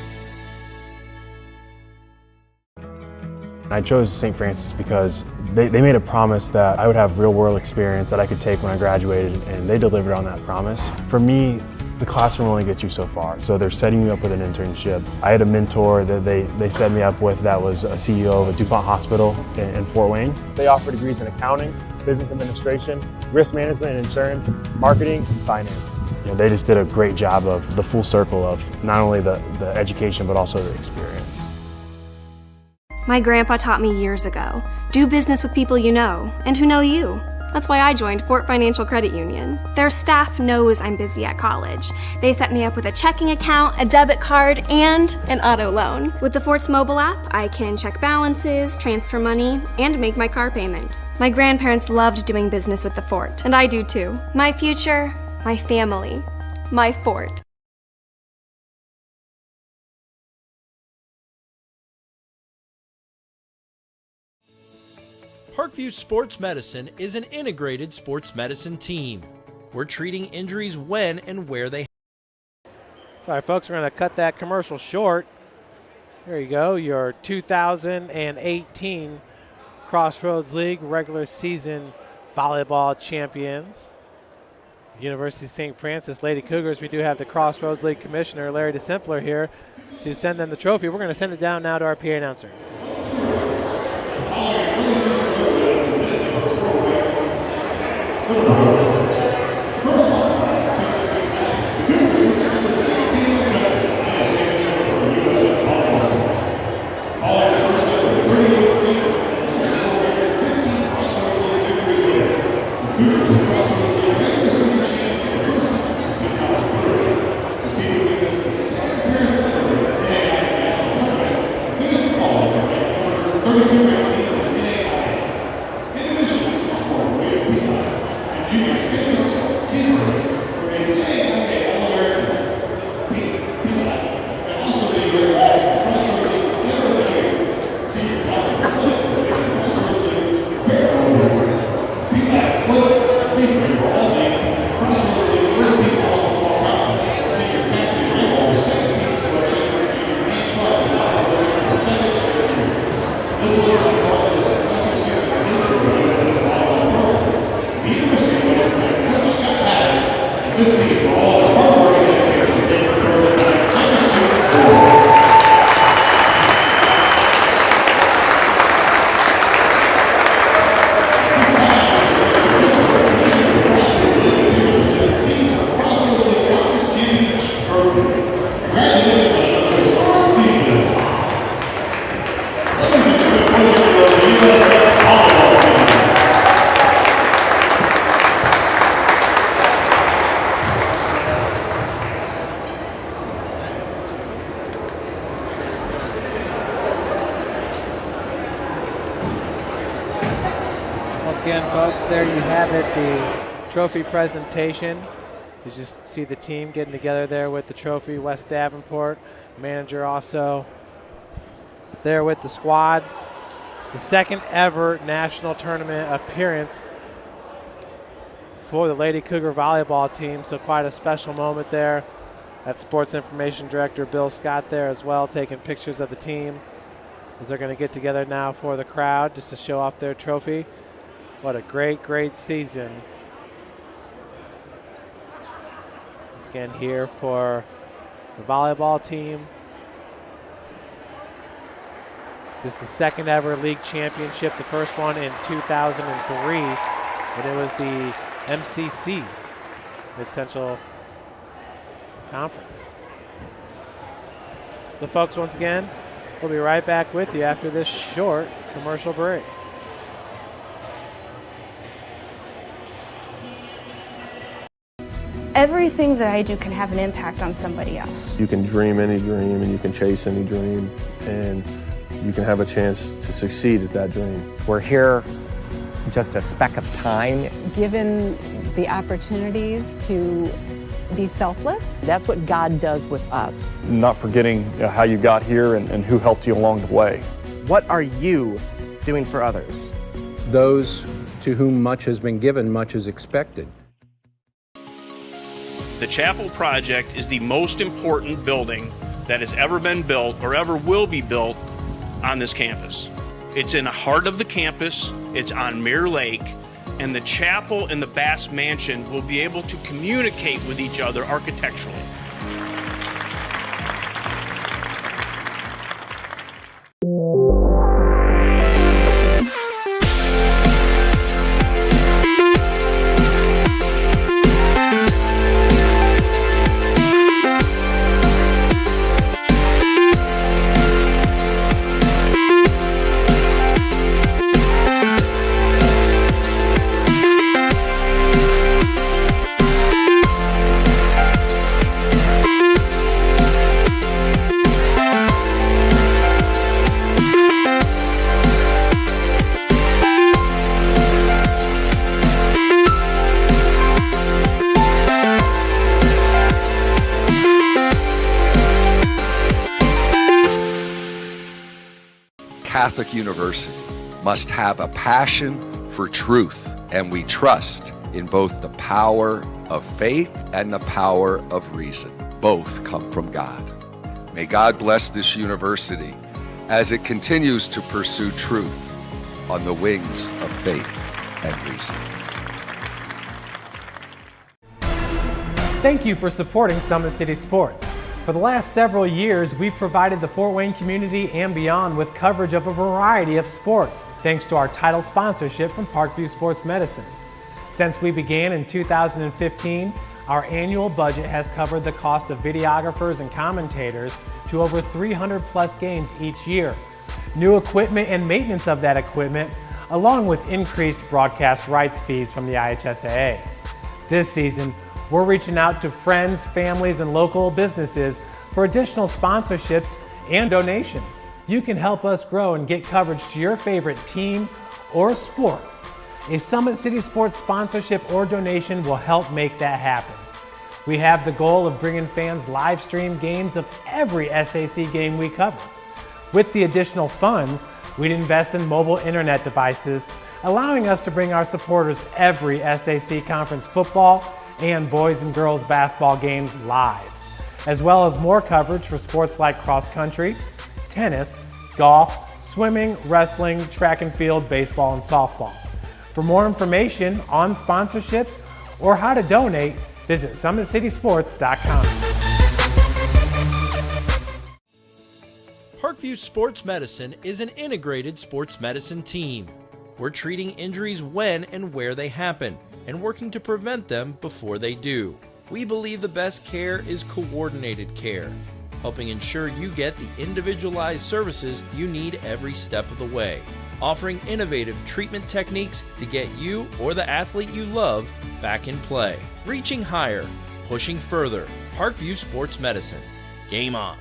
I chose St. Francis because they made a promise that I would have real-world experience that I could take when I graduated, and they delivered on that promise. For me, the classroom only gets you so far, so they're setting you up with an internship. I had a mentor that they set me up with that was a CEO of a DuPont hospital in Fort Wayne. They offer degrees in accounting, business administration, risk management and insurance, marketing, and finance. They just did a great job of the full circle of not only the education, but also the experience. My grandpa taught me years ago, do business with people you know and who know you. That's why I joined Fort Financial Credit Union. Their staff knows I'm busy at college. They set me up with a checking account, a debit card, and an auto loan. With the Fort's mobile app, I can check balances, transfer money, and make my car payment. My grandparents loved doing business with the Fort, and I do too. My future, my family, my Fort. Parkview Sports Medicine is an integrated sports medicine team. We're treating injuries when and where they happen. Sorry, folks, we're going to cut that commercial short. There you go, your 2018 Crossroads League regular season volleyball champions. University of St. Francis Lady Cougars. We do have the Crossroads League commissioner, Larry DeSimpler, here to send them the trophy. We're going to send it down now to our PA announcer. Again, folks, there you have it, the trophy presentation. You just see the team getting together there with the trophy. Wes Davenport, manager, also there with the squad. The second ever national tournament appearance for the Lady Cougar volleyball team, so quite a special moment there. That sports information director Bill Scott there as well, taking pictures of the team as they're going to get together now for the crowd just to show off their trophy. What a great, great season. Once again here for the volleyball team. Just the second ever league championship, the first one in 2003, when it was the MCC, Mid-Central Conference. So folks, once again, we'll be right back with you after this short commercial break. Everything that I do can have an impact on somebody else. You can dream any dream and you can chase any dream and you can have a chance to succeed at that dream. We're here just a speck of time. Given the opportunities to be selfless. That's what God does with us. Not forgetting how you got here and who helped you along the way. What are you doing for others? Those to whom much has been given, much is expected. The Chapel Project is the most important building that has ever been built or ever will be built on this campus. It's in the heart of the campus, it's on Mirror Lake, and the chapel and the Bass Mansion will be able to communicate with each other architecturally. Catholic University must have a passion for truth, and we trust in both the power of faith and the power of reason. Both come from God. May God bless this university as it continues to pursue truth on the wings of faith and reason. Thank you for supporting Summit City Sports. For the last several years, we've provided the Fort Wayne community and beyond with coverage of a variety of sports, thanks to our title sponsorship from Parkview Sports Medicine. Since we began in 2015, our annual budget has covered the cost of videographers and commentators to over 300 plus games each year. New equipment and maintenance of that equipment, along with increased broadcast rights fees from the IHSAA. This season, we're reaching out to friends, families, and local businesses for additional sponsorships and donations. You can help us grow and get coverage to your favorite team or sport. A Summit City Sports sponsorship or donation will help make that happen. We have the goal of bringing fans live stream games of every SAC game we cover. With the additional funds, we'd invest in mobile internet devices, allowing us to bring our supporters every SAC conference football and boys and girls basketball games live, as well as more coverage for sports like cross country, tennis, golf, swimming, wrestling, track and field, baseball, and softball. For more information on sponsorships or how to donate, visit summitcitysports.com. Parkview Sports Medicine is an integrated sports medicine team. We're treating injuries when and where they happen and working to prevent them before they do. We believe the best care is coordinated care, helping ensure you get the individualized services you need every step of the way, offering innovative treatment techniques to get you or the athlete you love back in play. Reaching higher, pushing further. Parkview Sports Medicine. Game on.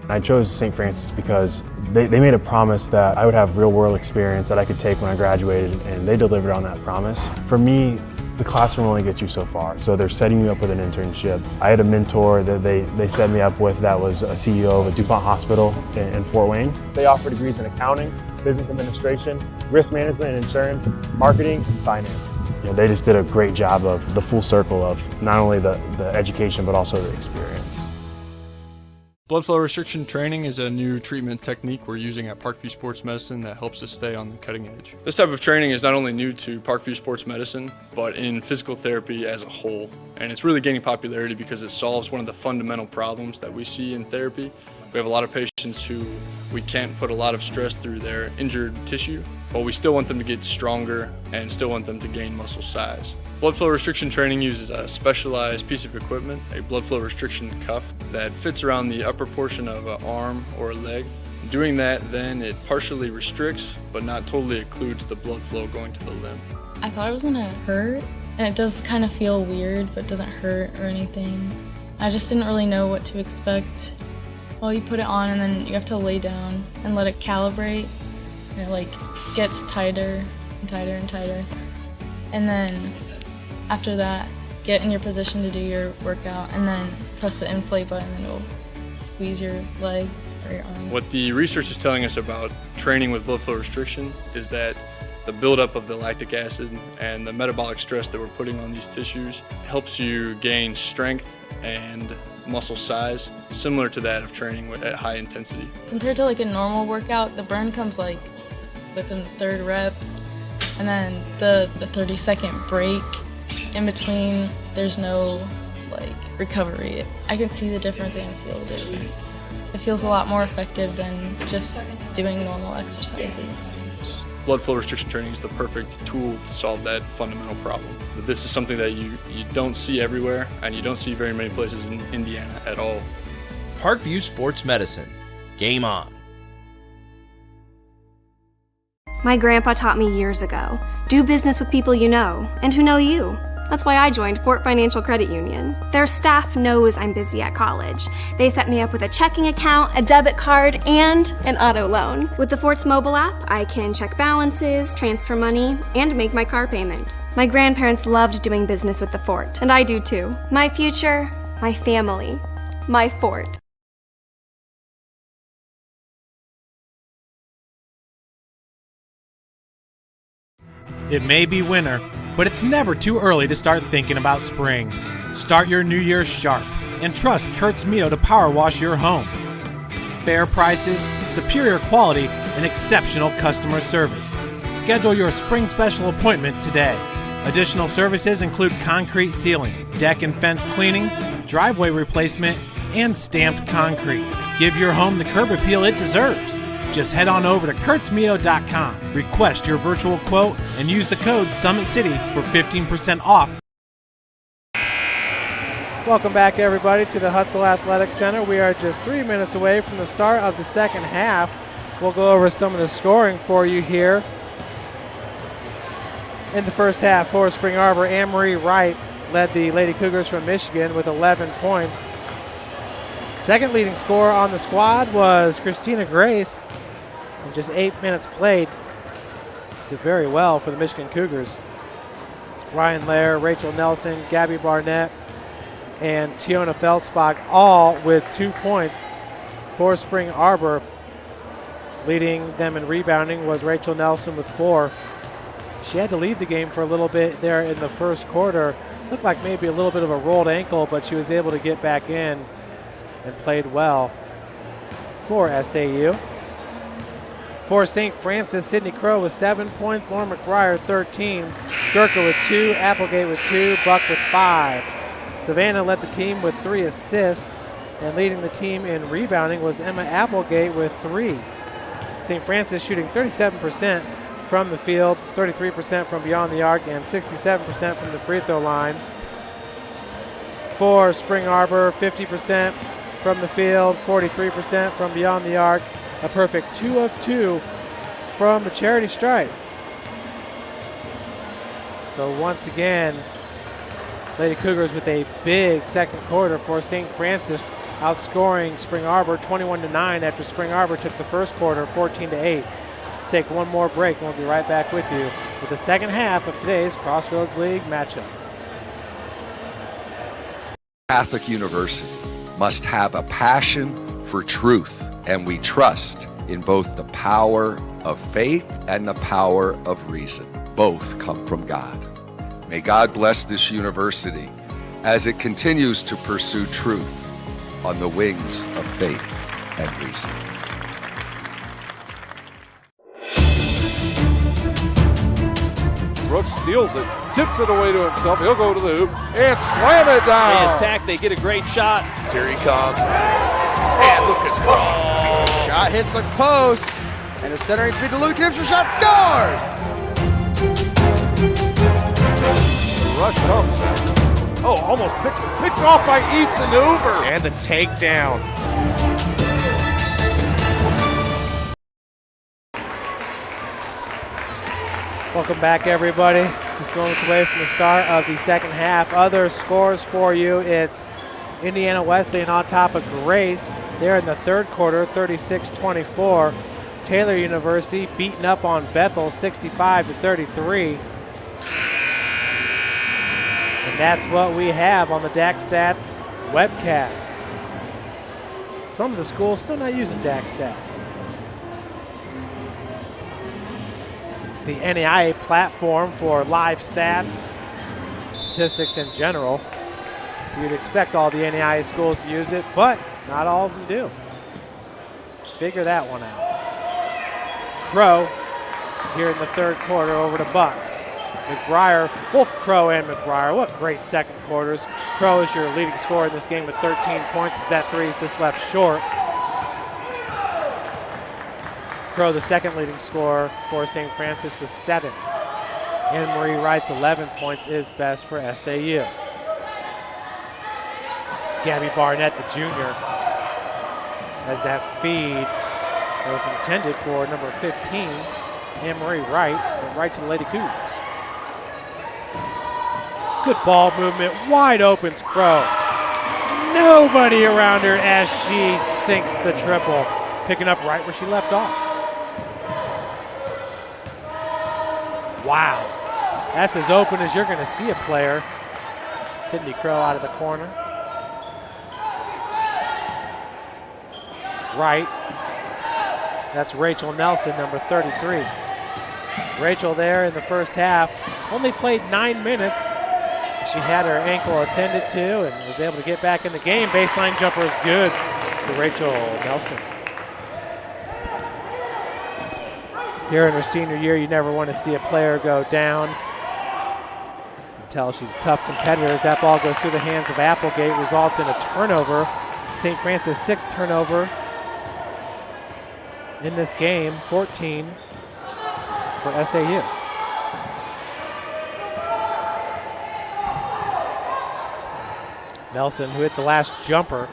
I chose St. Francis because they made a promise that I would have real world experience that I could take when I graduated, and they delivered on that promise. For me, the classroom only gets you so far, so they're setting you up with an internship. I had a mentor that they set me up with that was a CEO of a DuPont hospital in Fort Wayne. They offer degrees in accounting, business administration, risk management and insurance, marketing, and finance. You know, they just did a great job of the full circle of not only the education but also the experience. Blood flow restriction training is a new treatment technique we're using at Parkview Sports Medicine that helps us stay on the cutting edge. This type of training is not only new to Parkview Sports Medicine, but in physical therapy as a whole. And it's really gaining popularity because it solves one of the fundamental problems that we see in therapy. We have a lot of patients who we can't put a lot of stress through their injured tissue, but we still want them to get stronger and still want them to gain muscle size. Blood flow restriction training uses a specialized piece of equipment, a blood flow restriction cuff that fits around the upper portion of an arm or a leg. Doing that, then it partially restricts, but not totally occludes the blood flow going to the limb. I thought it was gonna hurt, and it does kind of feel weird, but doesn't hurt or anything. I just didn't really know what to expect. Well, you put it on and then you have to lay down and let it calibrate, and it like gets tighter and tighter and tighter. And then after that, get in your position to do your workout and then press the inflate button and it'll squeeze your leg or your arm. What the research is telling us about training with blood flow restriction is that the buildup of the lactic acid and the metabolic stress that we're putting on these tissues helps you gain strength and muscle size, similar to that of training at high intensity. Compared to like a normal workout, the burn comes like within the third rep, and then the 30-second break in between, there's no like recovery. I can see the difference and feel the difference. It feels a lot more effective than just doing normal exercises. Blood flow restriction training is the perfect tool to solve that fundamental problem. But this is something that you don't see everywhere, and you don't see very many places in Indiana at all. Parkview Sports Medicine. Game on. My grandpa taught me years ago, do business with people you know and who know you. That's why I joined Fort Financial Credit Union. Their staff knows I'm busy at college. They set me up with a checking account, a debit card, and an auto loan. With the Fort's mobile app, I can check balances, transfer money, and make my car payment. My grandparents loved doing business with the Fort, and I do too. My future, my family, my Fort. It may be winter, but it's never too early to start thinking about spring. Start your new year sharp and trust Kurt's Mio to power wash your home. Fair prices, superior quality, and exceptional customer service. Schedule your spring special appointment today. Additional services include concrete sealing, deck and fence cleaning, driveway replacement, and stamped concrete. Give your home the curb appeal it deserves. Just head on over to kurtzmio.com, request your virtual quote, and use the code Summit City for 15% off. Welcome back, everybody, to the Hutzel Athletic Center. We are just 3 minutes away from the start of the second half. We'll go over some of the scoring for you here. In the first half for Spring Arbor, Anne-Marie Wright led the Lady Cougars from Michigan with 11 points. Second leading scorer on the squad was Christina Grace. In just 8 minutes played, did very well for the Michigan Cougars. Ryan Lair, Rachel Nelson, Gabby Barnett, and Tiona Feldspach all with 2 points for Spring Arbor. Leading them in rebounding was Rachel Nelson with 4. She had to leave the game for a little bit there in the first quarter. Looked like maybe a little bit of a rolled ankle, but she was able to get back in and played well for SAU. For St. Francis, Sydney Crow with 7 points, Lauren McBriar 13, Durka with 2, Applegate with 2, Buck with 5. Savannah led the team with 3 assists, and leading the team in rebounding was Emma Applegate with 3. St. Francis shooting 37% from the field, 33% from beyond the arc, and 67% from the free throw line. For Spring Arbor, 50% from the field, 43% from beyond the arc, a perfect 2 of 2 from the charity stripe. So once again, Lady Cougars with a big second quarter for St. Francis, outscoring Spring Arbor 21-9 after Spring Arbor took the first quarter 14-8. Take one more break and we'll be right back with you with the second half of today's Crossroads League matchup. Catholic University must have a passion for truth, and we trust in both the power of faith and the power of reason. Both come from God. May God bless this university as it continues to pursue truth on the wings of faith and reason. Brooks steals it, tips it away to himself. He'll go to the hoop and slam it down. They attack, they get a great shot. Here he comes. And Lucas Cross. Shot hits the post, and the centering feed to Luke Knipster, shot scores! Rush comes. Oh, almost picked off by Ethan Hoover. And the takedown. Welcome back, everybody. Just moments away from the start of the second half. Other scores for you. It's Indiana Wesleyan on top of Grace. They're in the third quarter, 36-24. Taylor University beating up on Bethel, 65-33. And that's what we have on the DAC Stats webcast. Some of the schools still not using DAC Stats. It's the NAIA platform for live stats, statistics in general. So you'd expect all the NAIA schools to use it, but not all of them do. Figure that one out. Crow here in the third quarter over to Buck. McBriar, both Crow and McBriar, what great second quarters. Crow is your leading scorer in this game with 13 points as that three is just left short. Crow, the second leading scorer for St. Francis, with 7. Anne-Marie Wright's 11 points is best for SAU. It's Gabby Barnett, the junior, as that feed that was intended for number 15, Anne-Marie Wright, but right to the Lady Cougars. Good ball movement, wide opens Crow. Nobody around her as she sinks the triple, picking up right where she left off. Wow, that's as open as you're going to see a player. Sydney Crow out of the corner. Right, that's Rachel Nelson, number 33. Rachel there in the first half only played 9 minutes. She had her ankle attended to and was able to get back in the game. Baseline jumper is good for Rachel Nelson. Here in her senior year, you never want to see a player go down. You can tell she's a tough competitor as that ball goes through the hands of Applegate, results in a turnover. St. Francis 6th turnover in this game, 14 for SAU. Nelson, who hit the last jumper.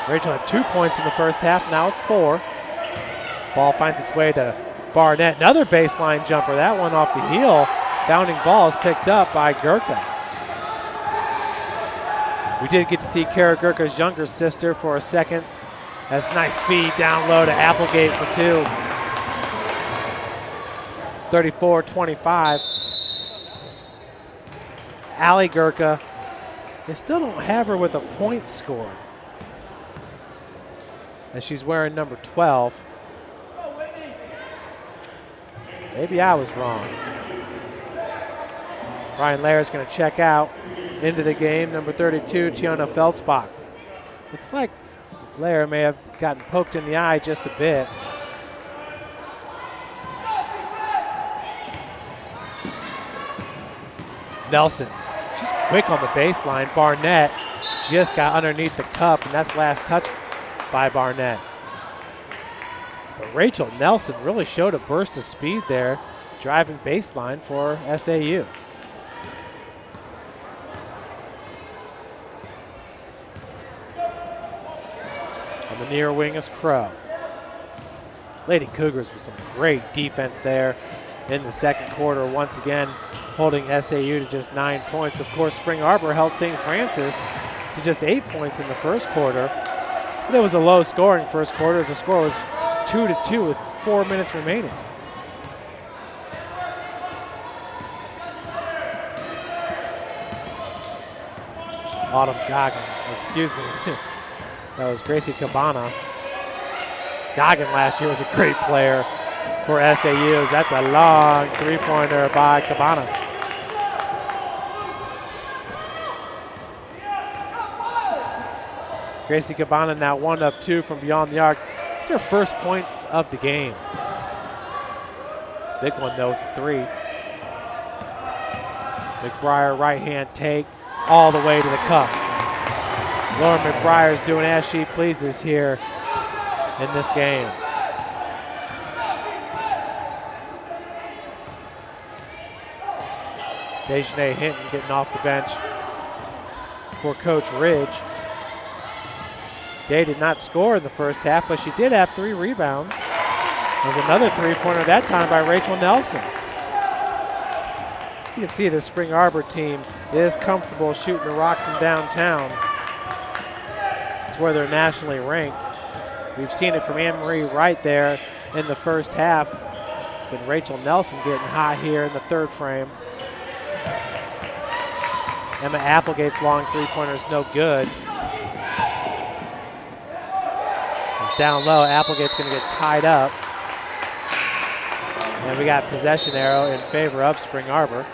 Rachel had 2 points in the first half, now it's 4. Ball finds its way to Barnett. Another baseline jumper, that one off the heel. Bounding ball is picked up by Gurka. We did get to see Kara Gurka's younger sister for a second. That's a nice feed down low to Applegate for 2. 34-25. Allie Gurka, they still don't have her with a point scored, as she's wearing number 12. Maybe I was wrong. Ryan Lair's going to check out into the game. Number 32, Tiana Feldspach. Looks like Lair may have gotten poked in the eye just a bit. Nelson, she's quick on the baseline. Barnett just got underneath the cup, and that's last touch by Barnett. But Rachel Nelson really showed a burst of speed there, driving baseline for SAU. On the near wing is Crow. Lady Cougars with some great defense there in the second quarter, once again holding SAU to just 9 points. Of course, Spring Arbor held St. Francis to just 8 points in the first quarter. But it was a low-scoring first quarter as the score was 2-2 with 4 minutes remaining. Autumn Goggin, excuse me, that was Gracie Cabana. Goggin last year was a great player for SAU. That's a long three-pointer by Cabana. Gracie Cabana now 1 of 2 from beyond the arc. It's her first points of the game. Big one though, 3. McBriar right hand take all the way to the cup. Lauren McBriar's doing as she pleases here in this game. Dejanay Hinton getting off the bench for Coach Ridge. Day did not score in the first half, but she did have 3 rebounds. There's another three-pointer that time by Rachel Nelson. You can see the Spring Arbor team is comfortable shooting the rock from downtown. It's where they're nationally ranked. We've seen it from Anne-Marie Wright there in the first half. It's been Rachel Nelson getting hot here in the third frame. Emma Applegate's long three-pointer is no good. It's down low. Applegate's going to get tied up. And we got possession arrow in favor of Spring Arbor.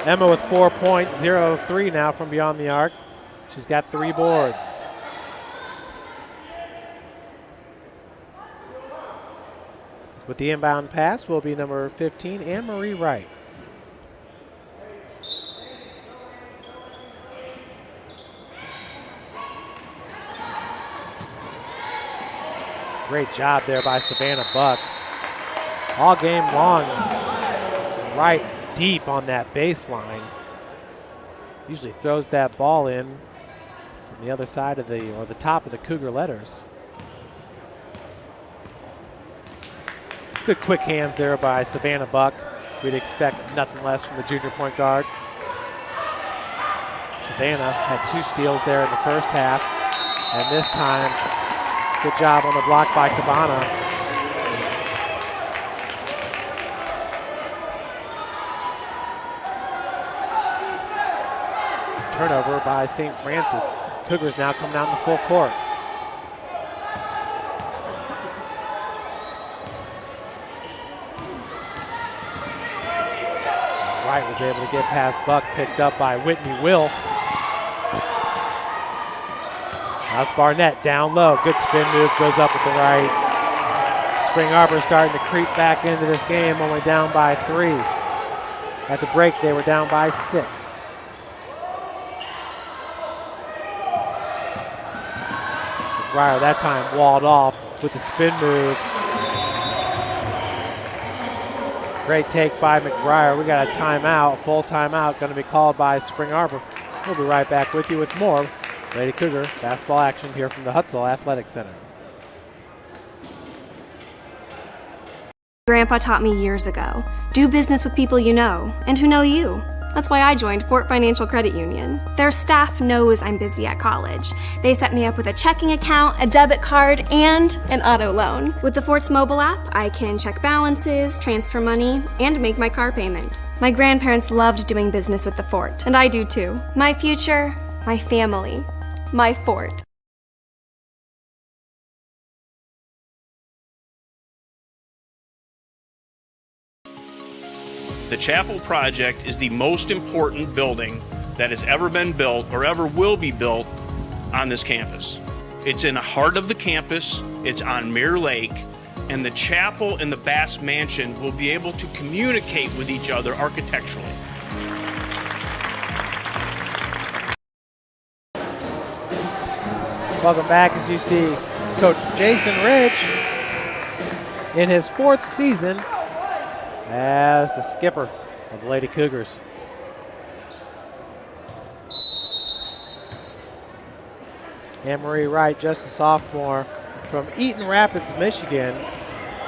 Emma with 4 points, 0 of 3 now from beyond the arc. She's got 3 boards. With the inbound pass will be number 15, Anne-Marie Wright. Great job there by Savannah Buck. All game long, Wright's deep on that baseline. Usually throws that ball in from the other side of the, or the top of the Cougar letters. Good quick hands there by Savannah Buck. We'd expect nothing less from the junior point guard. Savannah had 2 steals there in the first half, and this time, good job on the block by Cabana. Turnover by St. Francis. Cougars now come down the full court. Wright was able to get past Buck, picked up by Whitney Will. That's Barnett down low. Good spin move, goes up with the right. Spring Arbor starting to creep back into this game, only down by 3. At the break, they were down by 6. McBriar that time walled off with the spin move. Great take by McBriar. We got a timeout, full timeout, going to be called by Spring Arbor. We'll be right back with you with more Lady Cougar basketball action here from the Hutzel Athletic Center. Grandpa taught me years ago, do business with people you know and who know you. That's why I joined Fort Financial Credit Union. Their staff knows I'm busy at college. They set me up with a checking account, a debit card, and an auto loan. With the Fort's mobile app, I can check balances, transfer money, and make my car payment. My grandparents loved doing business with the Fort, and I do too. My future, my family, my Fort. The Chapel project is the most important building that has ever been built or ever will be built on this campus. It's in the heart of the campus, it's on Mirror Lake, and the chapel and the Bass Mansion will be able to communicate with each other architecturally. Welcome back as you see Coach Jason Ridge in his 4th season as the skipper of the Lady Cougars. Anne-Marie Wright, just a sophomore from Eaton Rapids, Michigan.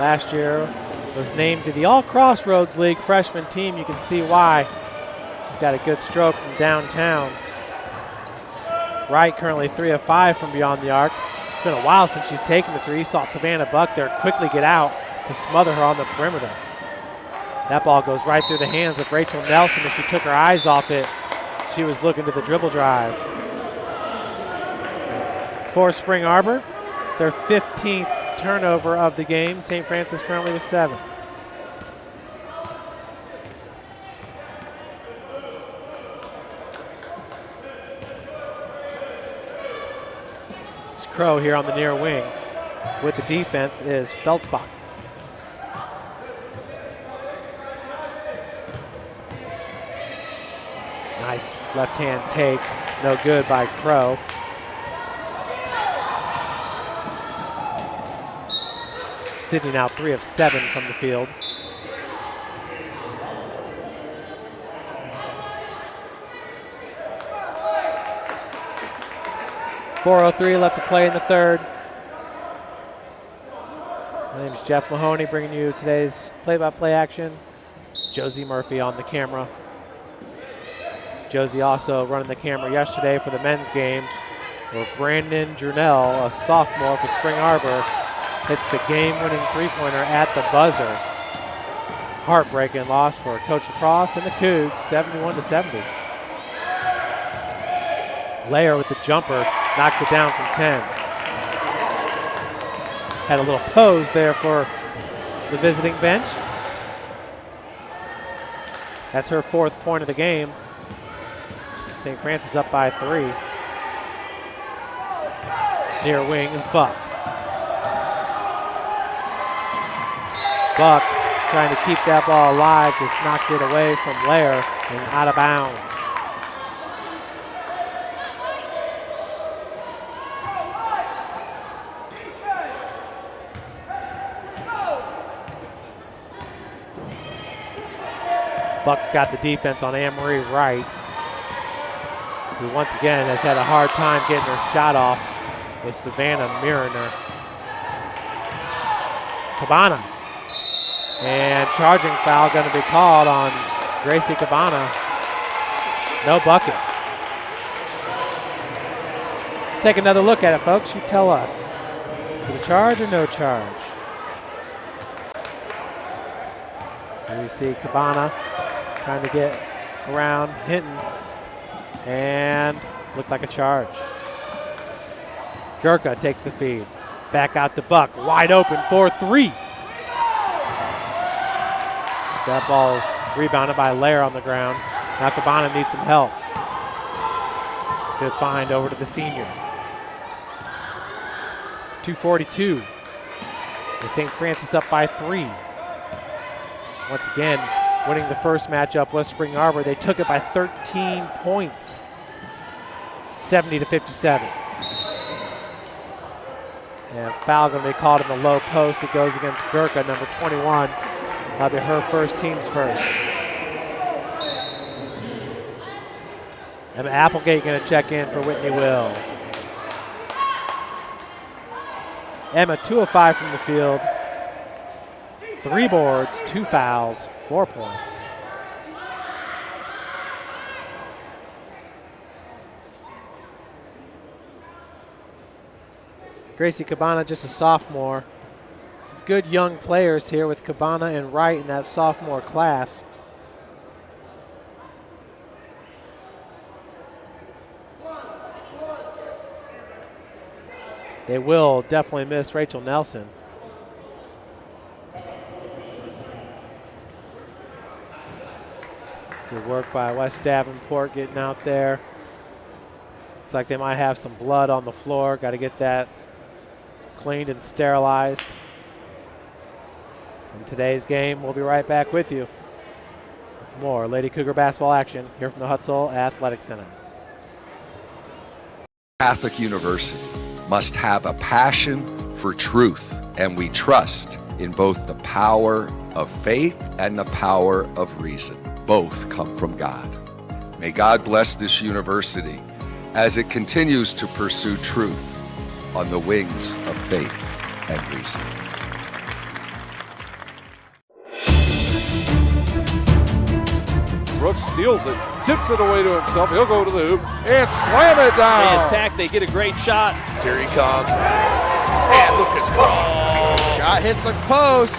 Last year was named to the All Crossroads League freshman team. You can see why. She's got a good stroke from downtown. Wright currently 3 of 5 from beyond the arc. It's been a while since she's taken the 3. Saw Savannah Buck there quickly get out to smother her on the perimeter. That ball goes right through the hands of Rachel Nelson. As she took her eyes off it, she was looking to the dribble drive. For Spring Arbor, their 15th turnover of the game. St. Francis currently with 7. It's Crow here on the near wing. With the defense is Feldspach. Nice left-hand take, no good by Crow. Sydney now 3 of 7 from the field. .403 left to play in the 3rd. My name is Jeff Mahoney, bringing you today's play-by-play action. Josie Murphy on the camera. Josie also running the camera yesterday for the men's game, where Brandon Jurnell, a sophomore for Spring Arbor, hits the game-winning three-pointer at the buzzer. Heartbreaking loss for Coach Lacrosse and the Cougs, 71-70. Lair with the jumper, knocks it down from 10. Had a little pose there for the visiting bench. That's her 4th point of the game. St. Francis up by 3. Near wing is Buck. Buck trying to keep that ball alive, just knocked it away from Lair and out of bounds. Buck's got the defense on Anne-Marie Wright, who once again has had a hard time getting her shot off with Savannah Mariner. Cabana. And charging foul going to be called on Gracie Cabana. No bucket. Let's take another look at it, folks. You tell us. Is it a charge or no charge? And you see Cabana trying to get around Hinton. And looked like a charge. Gurka takes the feed. Back out to Buck. Wide open for 3. That ball's Rebounded by Lair on the ground. Now Cabana needs some help. Good find over to the senior. 2:42. With St. Francis up by 3. Once again, winning the first matchup was Spring Arbor. They took it by 13 points. 70-57. And foul going to be called in the low post. It goes against Gurkha, number 21. That'll be her first, team's first. Emma Applegate going to check in for Whitney Will. Emma 2 of 5 from the field. 3 boards, 2 fouls, 4 points. Gracie Cabana, just a sophomore. Some good young players here with Cabana and Wright in that sophomore class. They will definitely miss Rachel Nelson. Good work by West Davenport getting out there. Looks like they might have some blood on the floor. Got to get that cleaned and sterilized. In today's game, we'll be right back with you with more Lady Cougar basketball action here from the Hutzel Athletic Center. Catholic University must have a passion for truth, and we trust in both the power of faith and the power of reason. Both come from God. May God bless this university as it continues to pursue truth on the wings of faith and reason. Brooks steals it, tips it away to himself. He'll go to the hoop and slam it down. They attack, they get a great shot. Here he comes. And Lucas Cross. Shot hits the post.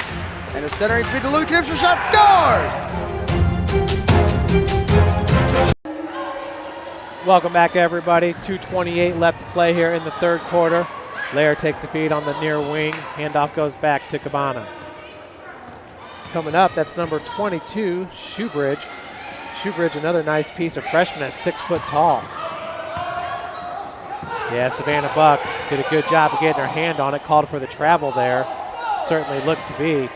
And the centering feed to Luke Knipscher. Shot scores. Welcome back, everybody. 2:28 left to play here in the third quarter. Lair takes the feed on the near wing. Handoff goes back to Cabana. Coming up, that's number 22, Shoebridge. Shoebridge, another nice piece of freshman at 6 foot tall. Yeah, Savannah Buck did a good job of getting her hand on it. Called for the travel there. Certainly looked to be.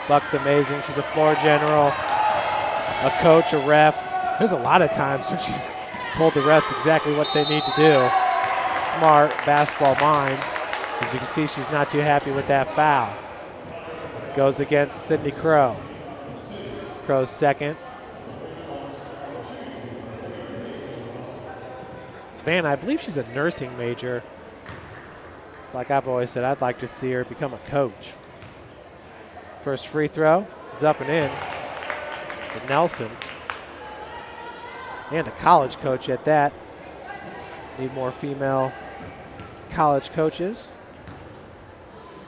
Buck's amazing. She's a floor general, a coach, a ref. There's a lot of times when she's told the refs exactly what they need to do. Smart basketball mind. As you can see, she's not too happy with that foul. Goes against Sydney Crow. Crow's second. Savannah, I believe she's a nursing major. It's like I've always said, I'd like to see her become a coach. First free throw is up and in for Nelson. And a college coach at that. Need more female college coaches.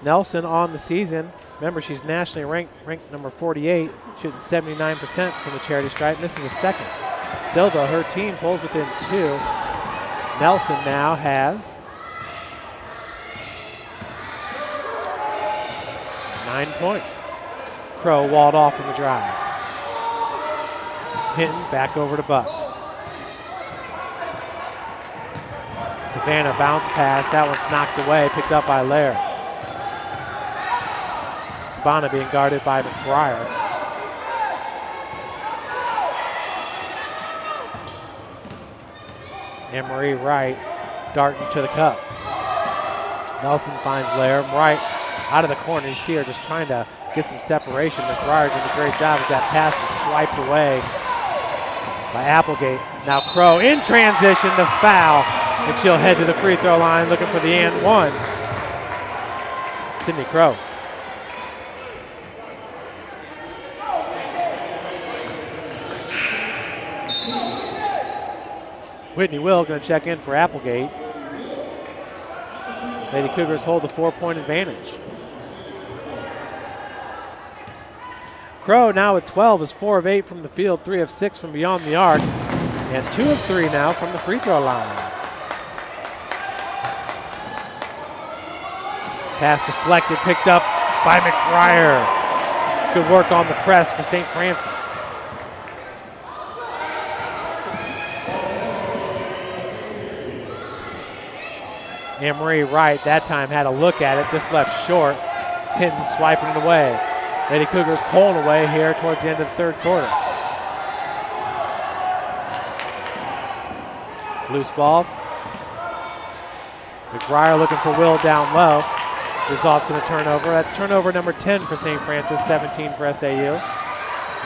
Nelson on the season. Remember, she's nationally ranked number 48, shooting 79% from the charity stripe. Misses a second. Still, though, her team pulls within 2. Nelson now has 9 points. Crow walled off in the drive. Hinton back over to Buck. Savannah bounce pass. That one's knocked away, picked up by Lair. Cabana being guarded by McBriar. Anne-Marie Wright darting to the cup. Nelson finds Lair. Wright out of the corner. You see her just trying to get some separation. McBriar doing a great job as that pass is swiped away by Applegate. Now Crow in transition, the foul. And she'll head to the free throw line looking for the and one. Sydney Crow. Whitney Will going to check in for Applegate. Lady Cougars hold the 4-point advantage. Crow now at 12 is 4 of 8 from the field, 3 of 6 from beyond the arc, and 2 of 3 now from the free throw line. Pass deflected, picked up by McBriar. Good work on the press for St. Francis. Anne-Marie Wright that time had a look at it, just left short. Hinton swiping it away. Lady Cougars pulling away here towards the end of the third quarter. Loose ball. McBriar looking for Will down low. Results in a turnover. That's turnover number 10 for St. Francis, 17 for SAU.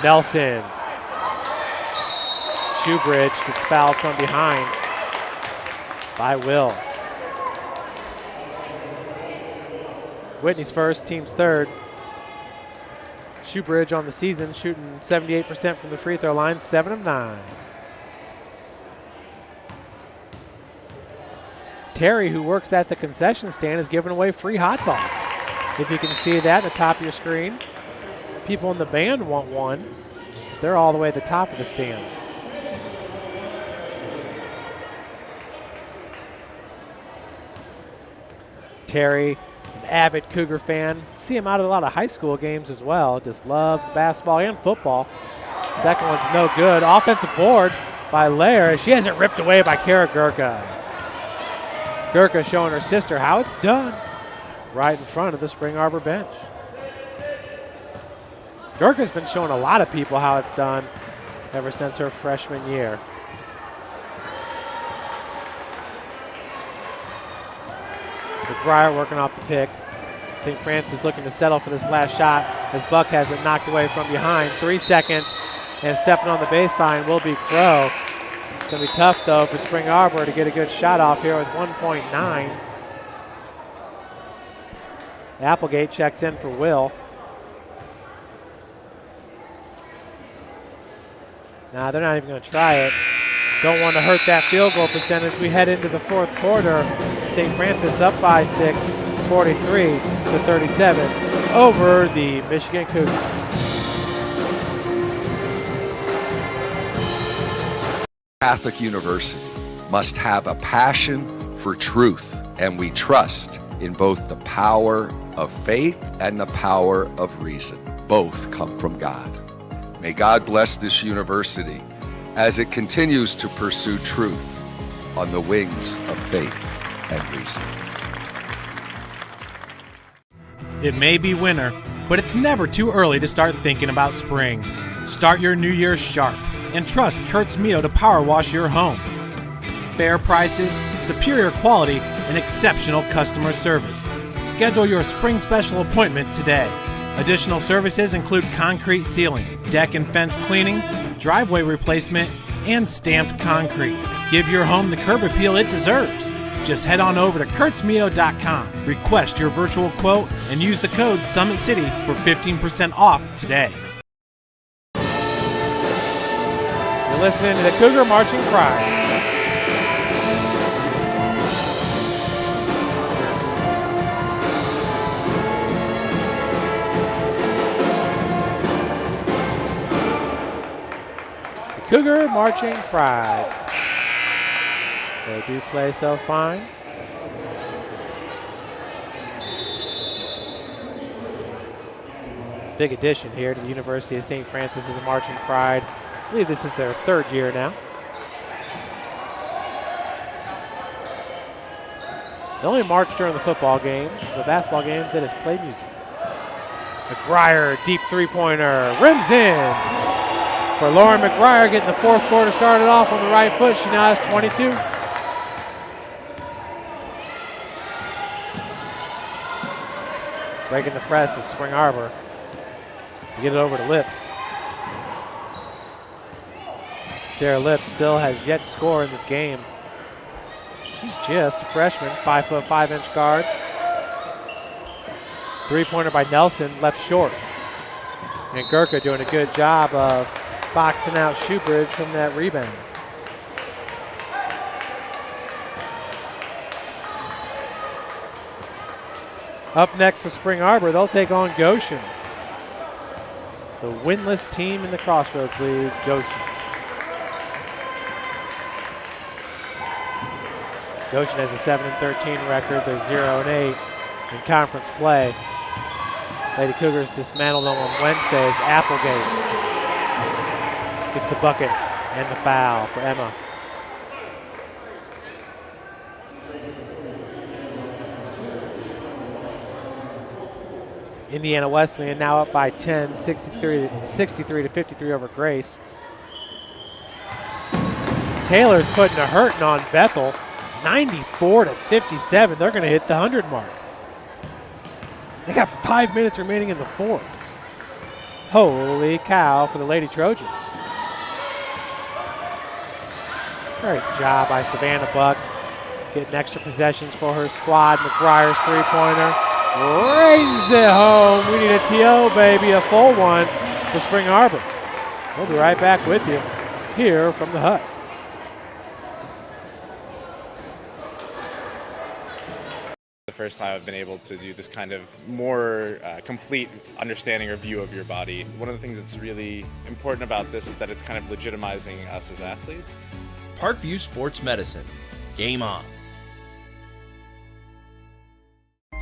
Nelson. Shoebridge gets fouled from behind by Will. Whitney's first, team's third. Shoebridge on the season shooting 78% from the free throw line, 7 of 9. Terry, who works at the concession stand, is giving away free hot dogs. If you can see that at the top of your screen. People in the band want one. They're all the way at the top of the stands. Terry, an avid Cougar fan. See him out at a lot of high school games as well. Just loves basketball and football. Second one's no good. Offensive board by Lair. She has it ripped away by Kara Gurka. Gurka showing her sister how it's done right in front of the Spring Arbor bench. Gurka's been showing a lot of people how it's done ever since her freshman year. McBriar working off the pick. St. Francis looking to settle for this last shot as Buck has it knocked away from behind. 3 seconds, and stepping on the baseline will be Crow. It's going to be tough, though, for Spring Arbor to get a good shot off here with 1.9. Applegate checks in for Will. Nah, they're not even going to try it. Don't want to hurt that field goal percentage. We head into the fourth quarter. St. Francis up by 6, 43-37 over the Michigan Cougars. Catholic University must have a passion for truth, and we trust in both the power of faith and the power of reason. Both come from God. May God bless this university as it continues to pursue truth on the wings of faith and reason. It may be winter, but it's never too early to start thinking about spring. Start your new year sharp and trust Kurt's Mio to power wash your home. Fair prices, superior quality, and exceptional customer service. Schedule your spring special appointment today. Additional services include concrete sealing, deck and fence cleaning, driveway replacement, and stamped concrete. Give your home the curb appeal it deserves. Just head on over to kurtzmio.com, request your virtual quote, and use the code Summit City for 15% off today. You're listening to the Cougar Marching Cry. Cougar Marching Pride. They do play so fine. Big addition here to the University of St. Francis as a Marching Pride. I believe this is their third year now. They only march during the football games. The basketball games, they just play music. McBriar, deep three-pointer, rims in. For Lauren McBriar, getting the fourth quarter started off on the right foot. She now has 22. Breaking the press is Spring Arbor. They get it over to Lips. Sarah Lips still has yet to score in this game. She's just a freshman, 5'5" guard. Three-pointer by Nelson, left short. And Gurka doing a good job of boxing out Shoebridge from that rebound. Up next for Spring Arbor, they'll take on Goshen. The winless team in the Crossroads League, Goshen. Goshen has a 7-13 record. They're 0-8 in conference play. Lady Cougars dismantled them on Wednesday as Applegate gets the bucket and the foul for Emma. Indiana Wesleyan now up by 10, 63 to 53 over Grace. Taylor's putting a hurting on Bethel, 94 to 57. They're going to hit the 100 mark. They got 5 minutes remaining in the fourth. Holy cow for the Lady Trojans. Great job by Savannah Buck, getting extra possessions for her squad. McBriar's three-pointer rains it home. We need a TO, baby, a full one for Spring Arbor. We'll be right back with you here from the hut. The first time I've been able to do this kind of more complete understanding or view of your body. One of the things that's really important about this is that it's kind of legitimizing us as athletes. Parkview Sports Medicine. Game on.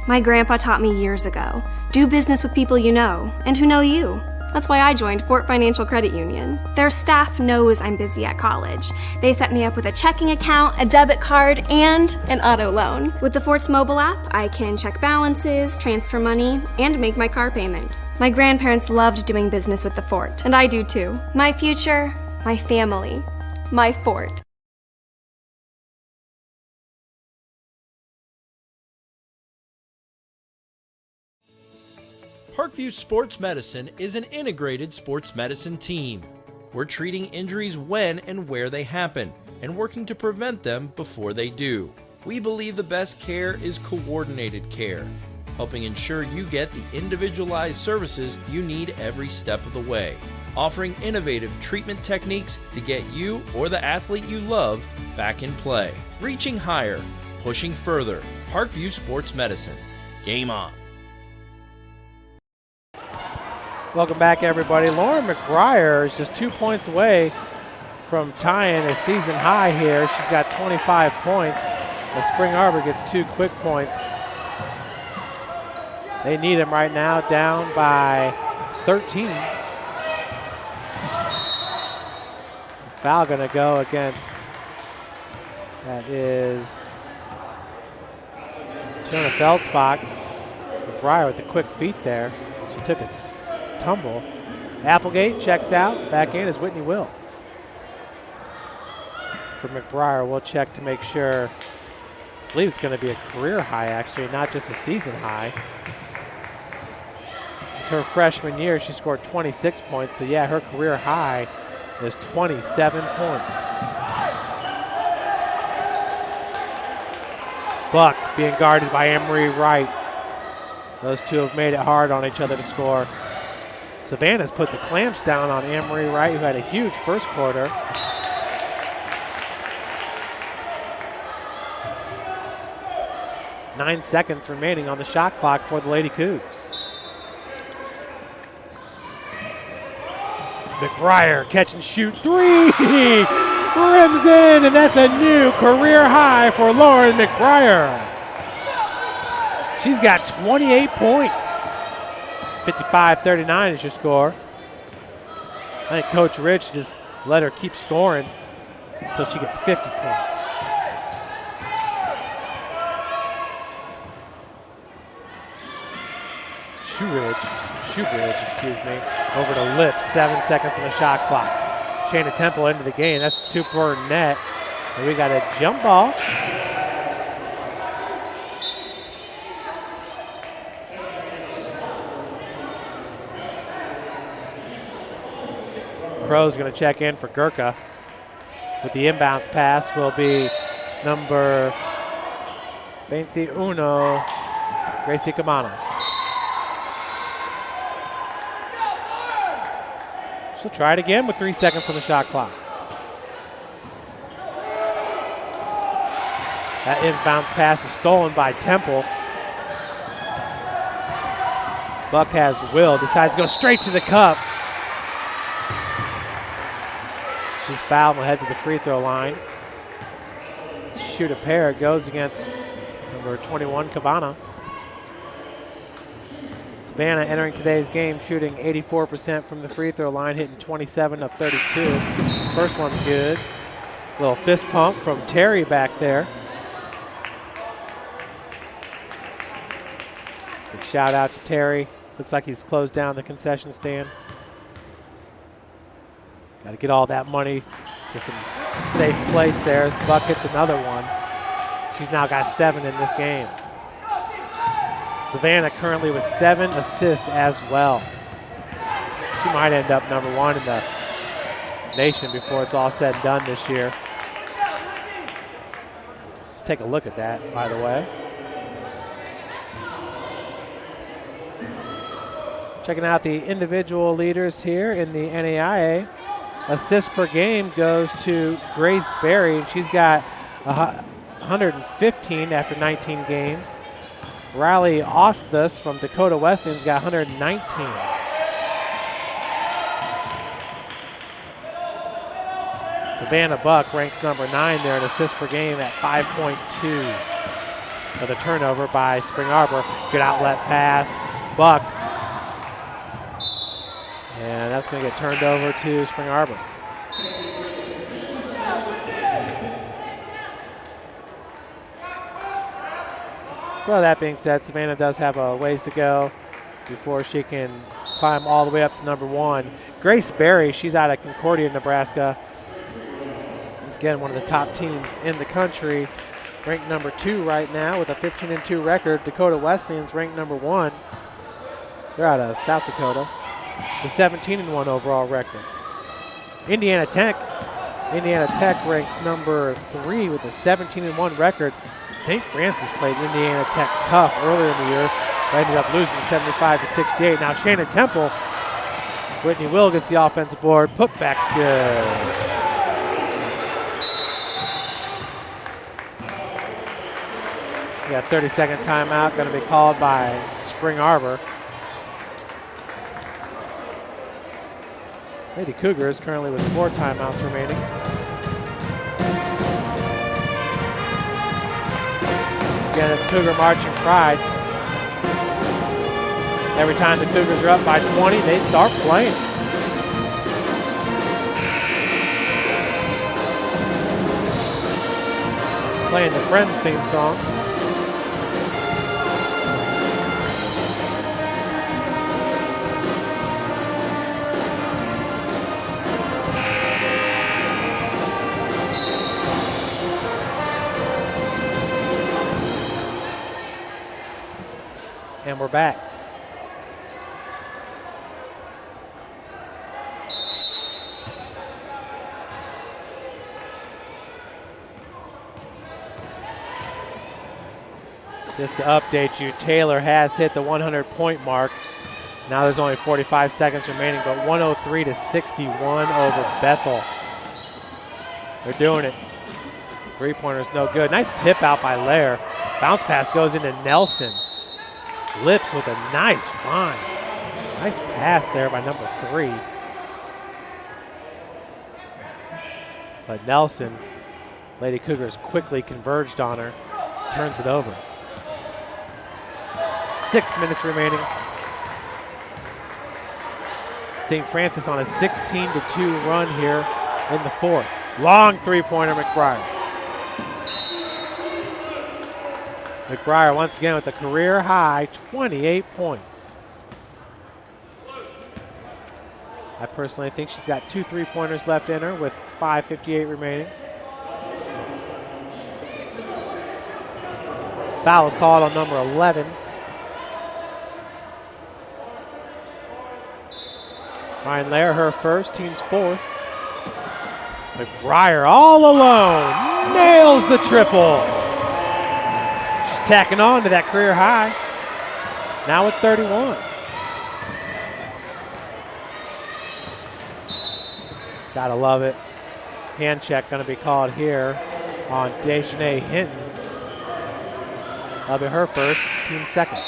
My grandpa taught me years ago, do business with people you know and who know you. That's why I joined Fort Financial Credit Union. Their staff knows I'm busy at college. They set me up with a checking account, a debit card, and an auto loan. With the Fort's mobile app, I can check balances, transfer money, and make my car payment. My grandparents loved doing business with the Fort, and I do too. My future, my family, my Fort. Parkview Sports Medicine is an integrated sports medicine team. We're treating injuries when and where they happen and working to prevent them before they do. We believe the best care is coordinated care, helping ensure you get the individualized services you need every step of the way, offering innovative treatment techniques to get you or the athlete you love back in play. Reaching higher, pushing further. Parkview Sports Medicine. Game on. Welcome back, everybody. Lauren McBriar is just 2 points away from tying a season high here. She's got 25 points. As Spring Arbor gets 2 quick points. They need him right now, down by 13. Foul going to go against, that is Jonah Feldspach. McBriar with the quick feet there. She took a tumble. Applegate checks out. Back in is Whitney Will. For McBriar, we'll check to make sure. I believe it's going to be a career high, actually, not just a season high. It's her freshman year. She scored 26 points. So, yeah, her career high is 27 points. Buck being guarded by Emery Wright. Those two have made it hard on each other to score. Savannah's put the clamps down on Emery Wright, who had a huge first quarter. Nine seconds remaining on the shot clock for the Lady Cougs. McBriar catch and shoot three. Rims in, and that's a new career high for Lauren McBriar. She's got 28 points. 55-39 is your score. I think Coach Rich just let her keep scoring until she gets 50 points. Shoebridge, excuse me, over to Lips, 7 seconds on the shot clock. Shayna Temple into the game, that's 2 per net. And we got a jump ball. Crow's going to check in for Gurkha. With the inbounds pass will be number 21, Gracie Camano. She'll try it again with 3 seconds on the shot clock. That inbounds pass is stolen by Temple. Buck has Will, decides to go straight to the cup. She's fouled and will head to the free throw line. Shoot a pair, goes against number 21, Cabana. So Savannah entering today's game shooting 84% from the free throw line, hitting 27 of 32. First one's good. Little fist pump from Terry back there. Big shout out to Terry. Looks like he's closed down the concession stand. Got to get all that money to some safe place there as Buck hits another one. She's now got 7 in this game. Savannah currently with 7 assists as well. She might end up number 1 in the nation before it's all said and done this year. Let's take a look at that, by the way. Checking out the individual leaders here in the NAIA. Assists per game goes to Grace Berry, and she's got 115 after 19 games. Riley Osthus from Dakota Wesleyan's got 119. Savannah Buck ranks number 9 there in assists per game at 5.2. Another turnover by Spring Arbor. Good outlet pass. Buck. And that's going to get turned over to Spring Arbor. So that being said, Savannah does have a ways to go before she can climb all the way up to number 1. Grace Berry, she's out of Concordia, Nebraska. Once again, one of the top teams in the country. Ranked number 2 right now with a 15-2 record. Dakota Wesleyan's ranked number 1. They're out of South Dakota. The 17-1 overall record. Indiana Tech ranks number 3 with a 17-1 record. St. Francis played Indiana Tech tough earlier in the year. They ended up losing 75-68. Now Shannon Temple, Whitney Will gets the offensive board. Putback's good. We got a 30-second timeout going to be called by Spring Arbor. Lady Cougars currently with 4 timeouts remaining. Once again, it's Cougar marching pride. Every time the Cougars are up by 20, they start playing. Playing the Friends theme song. And we're back. Just to update you, Taylor has hit the 100-point mark. Now there's only 45 seconds remaining, but 103-61 over Bethel. They're doing it. Three-pointer's no good. Nice tip out by Lair. Bounce pass goes into Nelson. Lips with a nice find. Nice pass there by number 3. But Nelson, Lady Cougars quickly converged on her. Turns it over. 6 minutes remaining. St. Francis on a 16-2 run here in the 4th. Long three-pointer, McBride. McBride once again with a career high 28 points. I personally think she's got 2 three-pointers left in her with 5:58 remaining. Foul is called on number 11. Ryan Lair, her first, team's 4th. McBride all alone, nails the triple. She's tacking on to that career high. Now at 31. Gotta love it. Hand check gonna be called here on Dejanay Hinton. That'll be her first, team 2nd.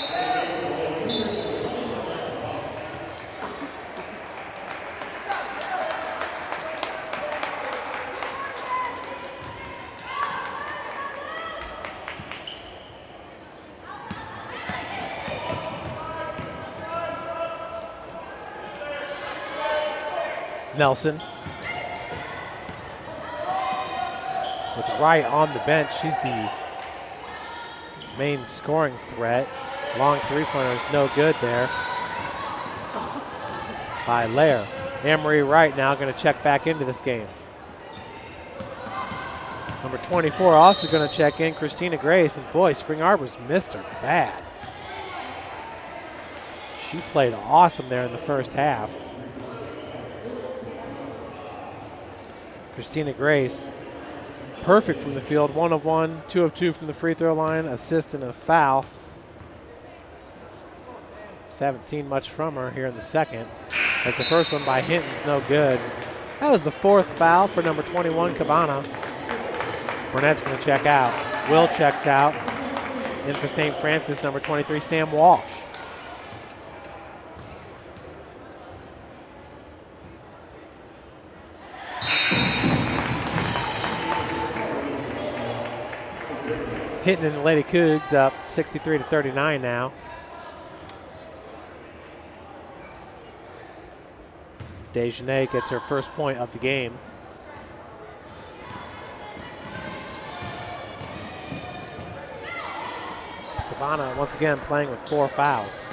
Nelson with Wright on the bench. She's the main scoring threat. Long three-pointer is no good there by Lair. Anne-Marie Wright now going to check back into this game. Number 24 also going to check in, Christina Grace. And boy, Spring Arbor's missed her bad. She played awesome there in the first half. Christina Grace, perfect from the field. 1 of 1, 2 of 2 from the free throw line, assist and a foul. Just haven't seen much from her here in the second. That's the first one by Hinton's no good. That was the 4th foul for number 21, Cabana. Burnett's going to check out. Will checks out. In for St. Francis, number 23, Sam Walsh. Hitting in the Lady Cougs up 63-39 now. Dejanay gets her first point of the game. Cabana once again playing with 4 fouls.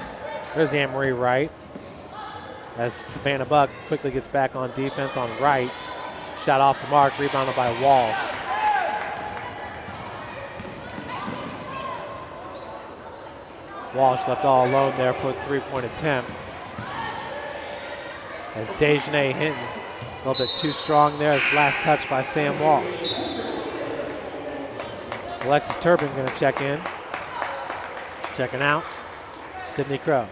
There's Anne-Marie Wright. As Savannah Buck quickly gets back on defense on Wright. Shot off the mark, rebounded by Walsh. Walsh left all alone there for the 3-point attempt. As Dejanay Hinton, a little bit too strong there. His last touch by Sam Walsh. Alexis Turbin going to check in. Checking out, Sydney Crow.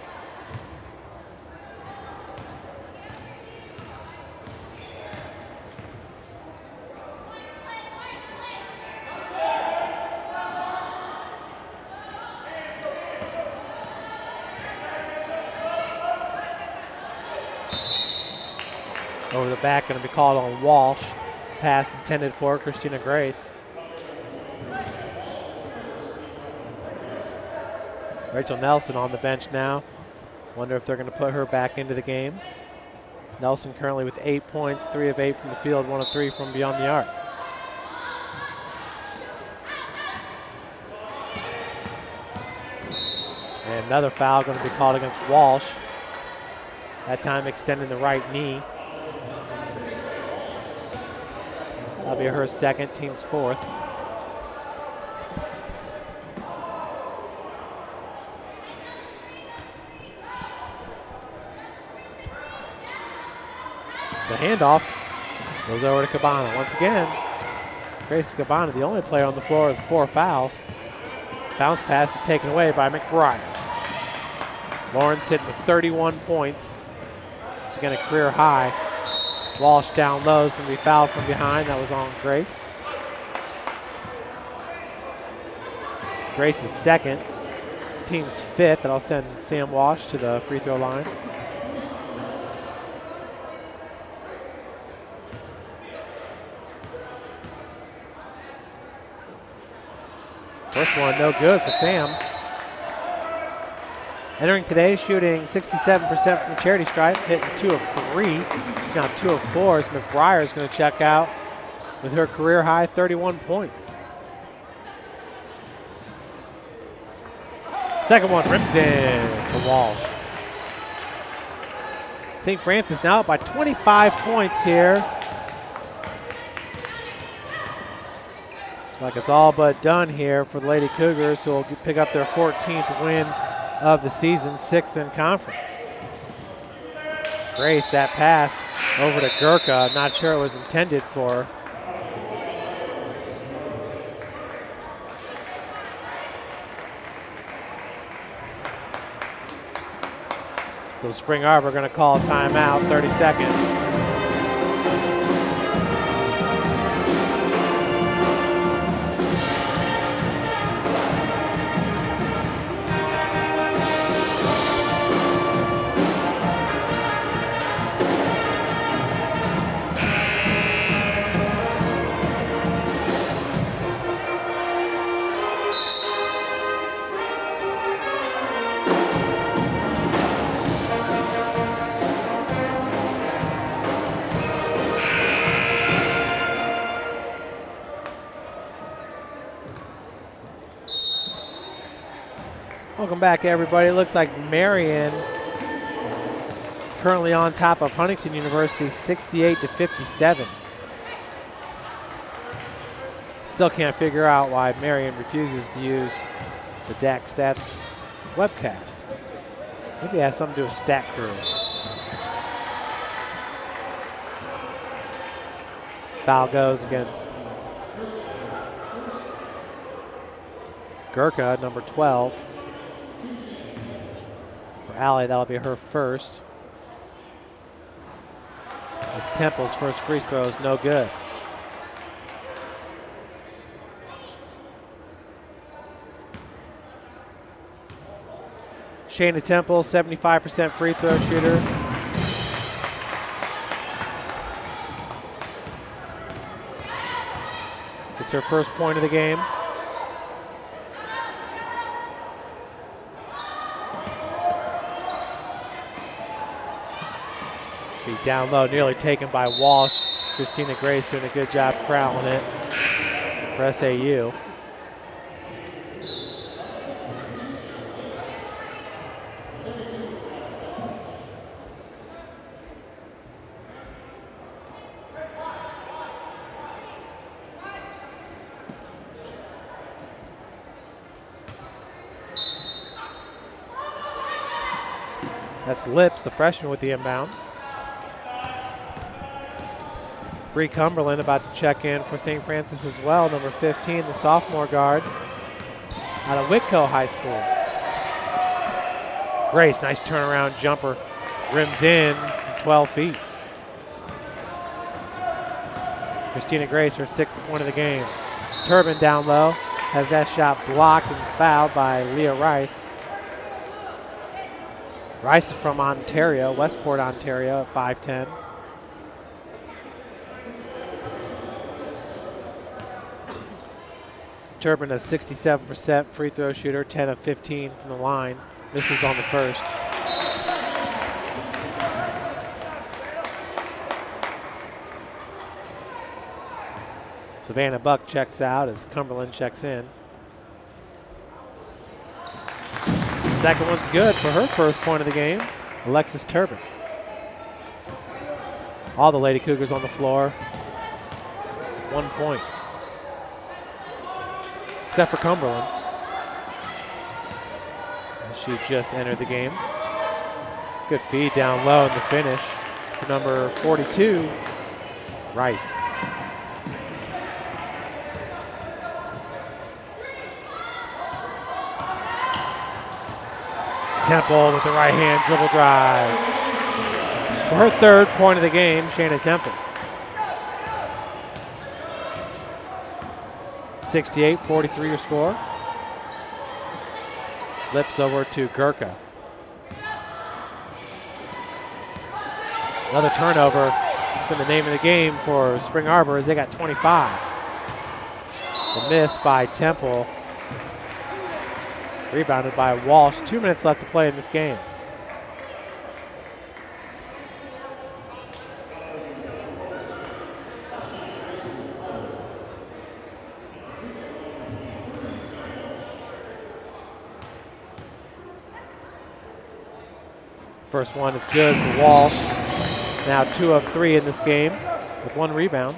Over the back, going to be called on Walsh. Pass intended for Christina Grace. Rachel Nelson on the bench now. Wonder if they're going to put her back into the game. Nelson currently with 8 points, 3 of 8 from the field, 1 of 3 from beyond the arc. And another foul going to be called against Walsh. That time extending the right knee. That'll be her second, team's 4th. The handoff goes over to Cabana. Once again, Grace Cabana, the only player on the floor with 4 fouls. Bounce pass is taken away by McBride. Lawrence hitting with 31 points. It's again a career high. Walsh down low is going to be fouled from behind. That was on Grace. Grace's second. Team's 5th. That'll send Sam Walsh to the free throw line. First one, no good for Sam. Entering today, shooting 67% from the charity stripe, hitting 2 of 3. She's now 2 of 4 as McBriar is going to check out with her career high 31 points. Second one rims in for Walsh. St. Francis now up by 25 points here. Like it's all but done here for the Lady Cougars, who will pick up their 14th win of the season, 6th in conference. Grace, that pass over to Gurka. Not sure it was intended for. So Spring Arbor going to call timeout, 30 seconds. Welcome back, everybody. It looks like Marion currently on top of Huntington University, 68-57. Still can't figure out why Marion refuses to use the DAC Stats webcast. Maybe it has something to do with Stat Crew. Foul goes against Gurkha, number 12. For Allie, that'll be her first. As Temple's first free throw is no good. Shayna Temple, 75% free throw shooter. Gets her first point of the game. Feet down low, nearly taken by Walsh. Christina Grace doing a good job corralling it for SAU. That's Lips, the freshman, with the inbound. Bree Cumberland about to check in for St. Francis as well, number 15, the sophomore guard out of Whitco High School. Grace, nice turnaround jumper, rims in from 12 feet. Christina Grace, her 6th point of the game. Turbin down low, has that shot blocked and fouled by Leah Rice. Rice is from Ontario, Westport, Ontario at 5'10". Turbin a 67% free throw shooter, 10 of 15 from the line. Misses on the first. Savannah Buck checks out as Cumberland checks in. Second one's good for her first point of the game, Alexis Turbin. All the Lady Cougars on the floor, 1 point. Except for Cumberland. She just entered the game. Good feed down low in the finish for number 42, Rice. Temple with the right hand dribble drive. For her 3rd point of the game, Shayna Temple. 68-43 your score. Lips over to Gurkha. Another turnover. It's been the name of the game for Spring Arbor as they got 25. The miss by Temple. Rebounded by Walsh. 2 minutes left to play in this game. First one is good for Walsh. Now 2 of 3 in this game with 1 rebound.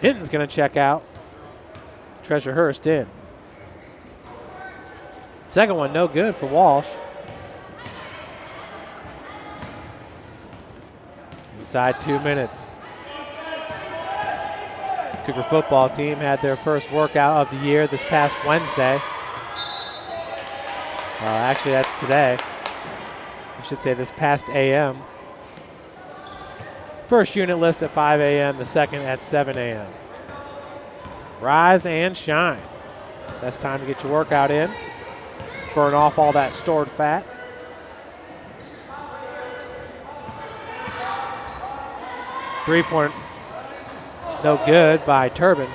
Hinton's going to check out. Treasure Hurst in. Second one, no good for Walsh. Inside 2 minutes. Cougar football team had their first workout of the year this past Wednesday. Actually, that's today. I should say this past a.m. First unit lifts at 5 a.m., the second at 7 a.m. Rise and shine. Best time to get your workout in. Burn off all that stored fat. Three-point, no good by Turbin.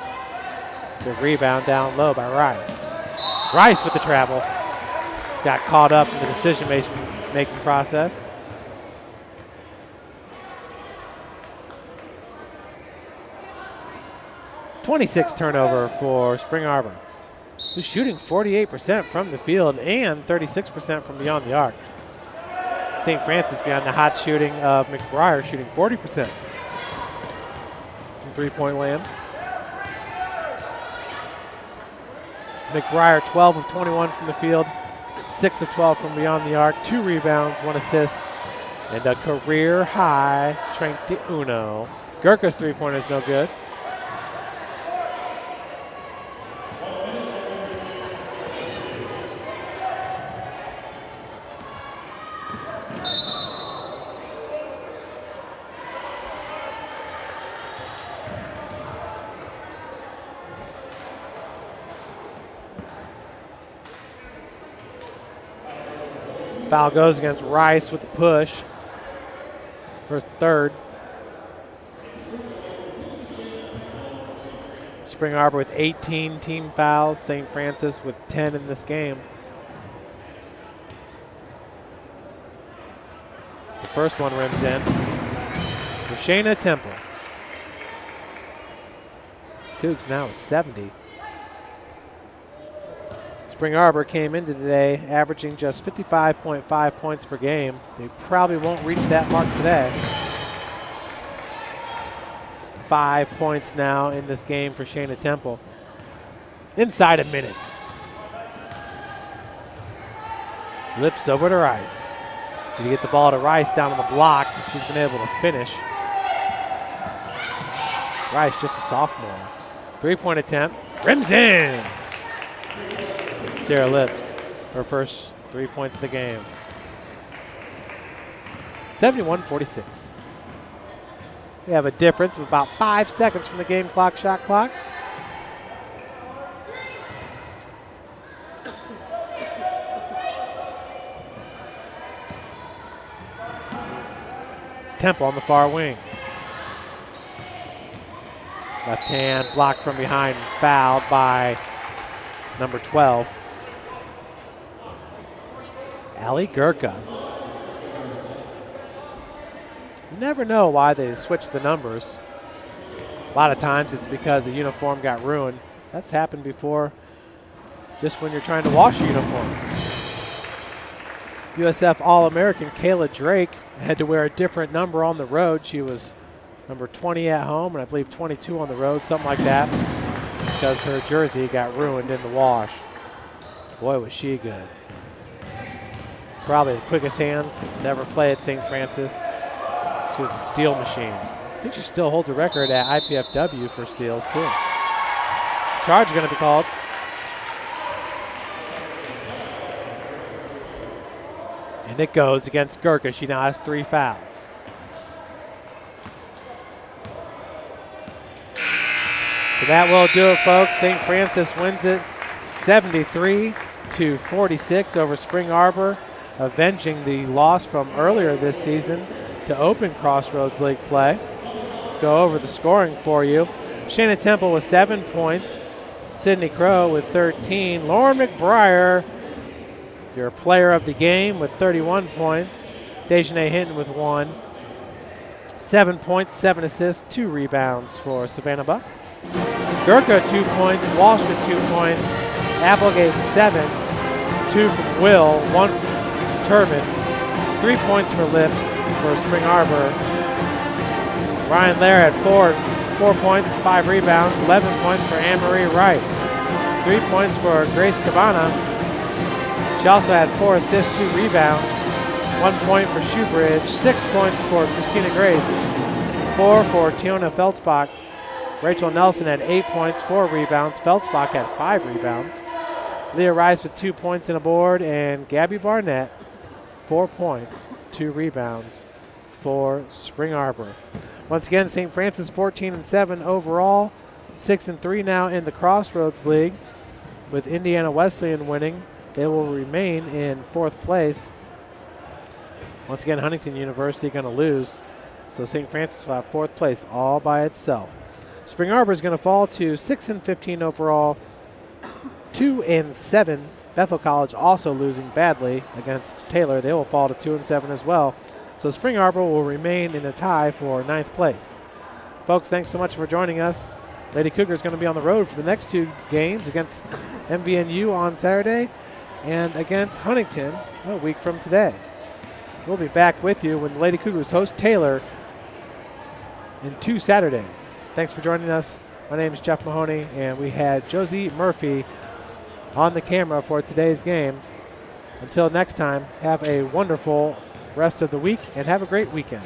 Good rebound down low by Rice. Rice with the travel. He's got caught up in the decision-making process. 26 turnover for Spring Arbor, who's shooting 48% from the field and 36% from beyond the arc. St. Francis behind the hot shooting of McBriar, shooting 40% from three-point land. McBriar 12 of 21 from the field, 6 of 12 from beyond the arc, 2 rebounds, 1 assist, and a career high 31. Gurkha's three-pointer is no good. Foul goes against Rice with the push. First, third. Spring Arbor with 18 team fouls. St. Francis with 10 in this game. So the first one rims in. Shayna Temple. Cougs now with 70. Spring Arbor came into today averaging just 55.5 points per game. They probably won't reach that mark today. 5 points now in this game for Shayna Temple. Inside a minute. Lips over to Rice. Did he get the ball to Rice down on the block? She's been able to finish. Rice just a sophomore. 3-point attempt. Rims in. Sarah Lips, her first 3 points of the game. 71-46. We have a difference of about 5 seconds from the game clock, shot clock. Temple on the far wing. Left hand blocked from behind, fouled by number 12. Ali Gurkha. You never know why they switch the numbers. A lot of times it's because the uniform got ruined. That's happened before, just when you're trying to wash your uniforms. USF All-American Kayla Drake had to wear a different number on the road. She was number 20 at home and I believe 22 on the road, something like that, because her jersey got ruined in the wash. Boy, was she good. Probably the quickest hands to ever play at St. Francis. She was a steal machine. I think she still holds a record at IPFW for steals too. Charge going to be called. And it goes against Gurkha. She now has 3 fouls. So that will do it, folks. St. Francis wins it 73-46 over Spring Arbor, avenging the loss from earlier this season to open Crossroads League play. Go over the scoring for you. Shayna Temple with 7 points. Sydney Crow with 13. Lauren McBriar, your player of the game, with 31 points. Dejanay Hinton with 1. 7 points, 7 assists, 2 rebounds for Savannah Buck. Gurkha 2 points. Walsh with 2 points. Applegate 7. 2 from Will, 1 from Turbin. 3 points for Lips for Spring Arbor. Ryan Lair had 4 points, 5 rebounds, 11 points for Anne-Marie Wright. 3 points for Grace Cabana. She also had 4 assists, 2 rebounds, 1 point for Shoebridge, 6 points for Christina Grace, 4 for Tiona Feltzbach. Rachel Nelson had 8 points, 4 rebounds. Feltzbach had 5 rebounds. Leah Rice with 2 points and a board, and Gabby Barnett, 4 points, 2 rebounds for Spring Arbor. Once again, St. Francis 14-7 overall, 6-3 now in the Crossroads League. With Indiana Wesleyan winning, they will remain in 4th place. Once again, Huntington University going to lose, so St. Francis will have 4th place all by itself. Spring Arbor is going to fall to 6-15 overall, 2-7. Bethel College also losing badly against Taylor. They will fall to 2-7 as well. So Spring Arbor will remain in a tie for 9th place. Folks, thanks so much for joining us. Lady Cougars going to be on the road for the next 2 games against MVNU on Saturday and against Huntington a week from today. We'll be back with you when the Lady Cougars host Taylor in 2 Saturdays. Thanks for joining us. My name is Jeff Mahoney, and we had Josie Murphy on the camera for today's game. Until next time, have a wonderful rest of the week and have a great weekend.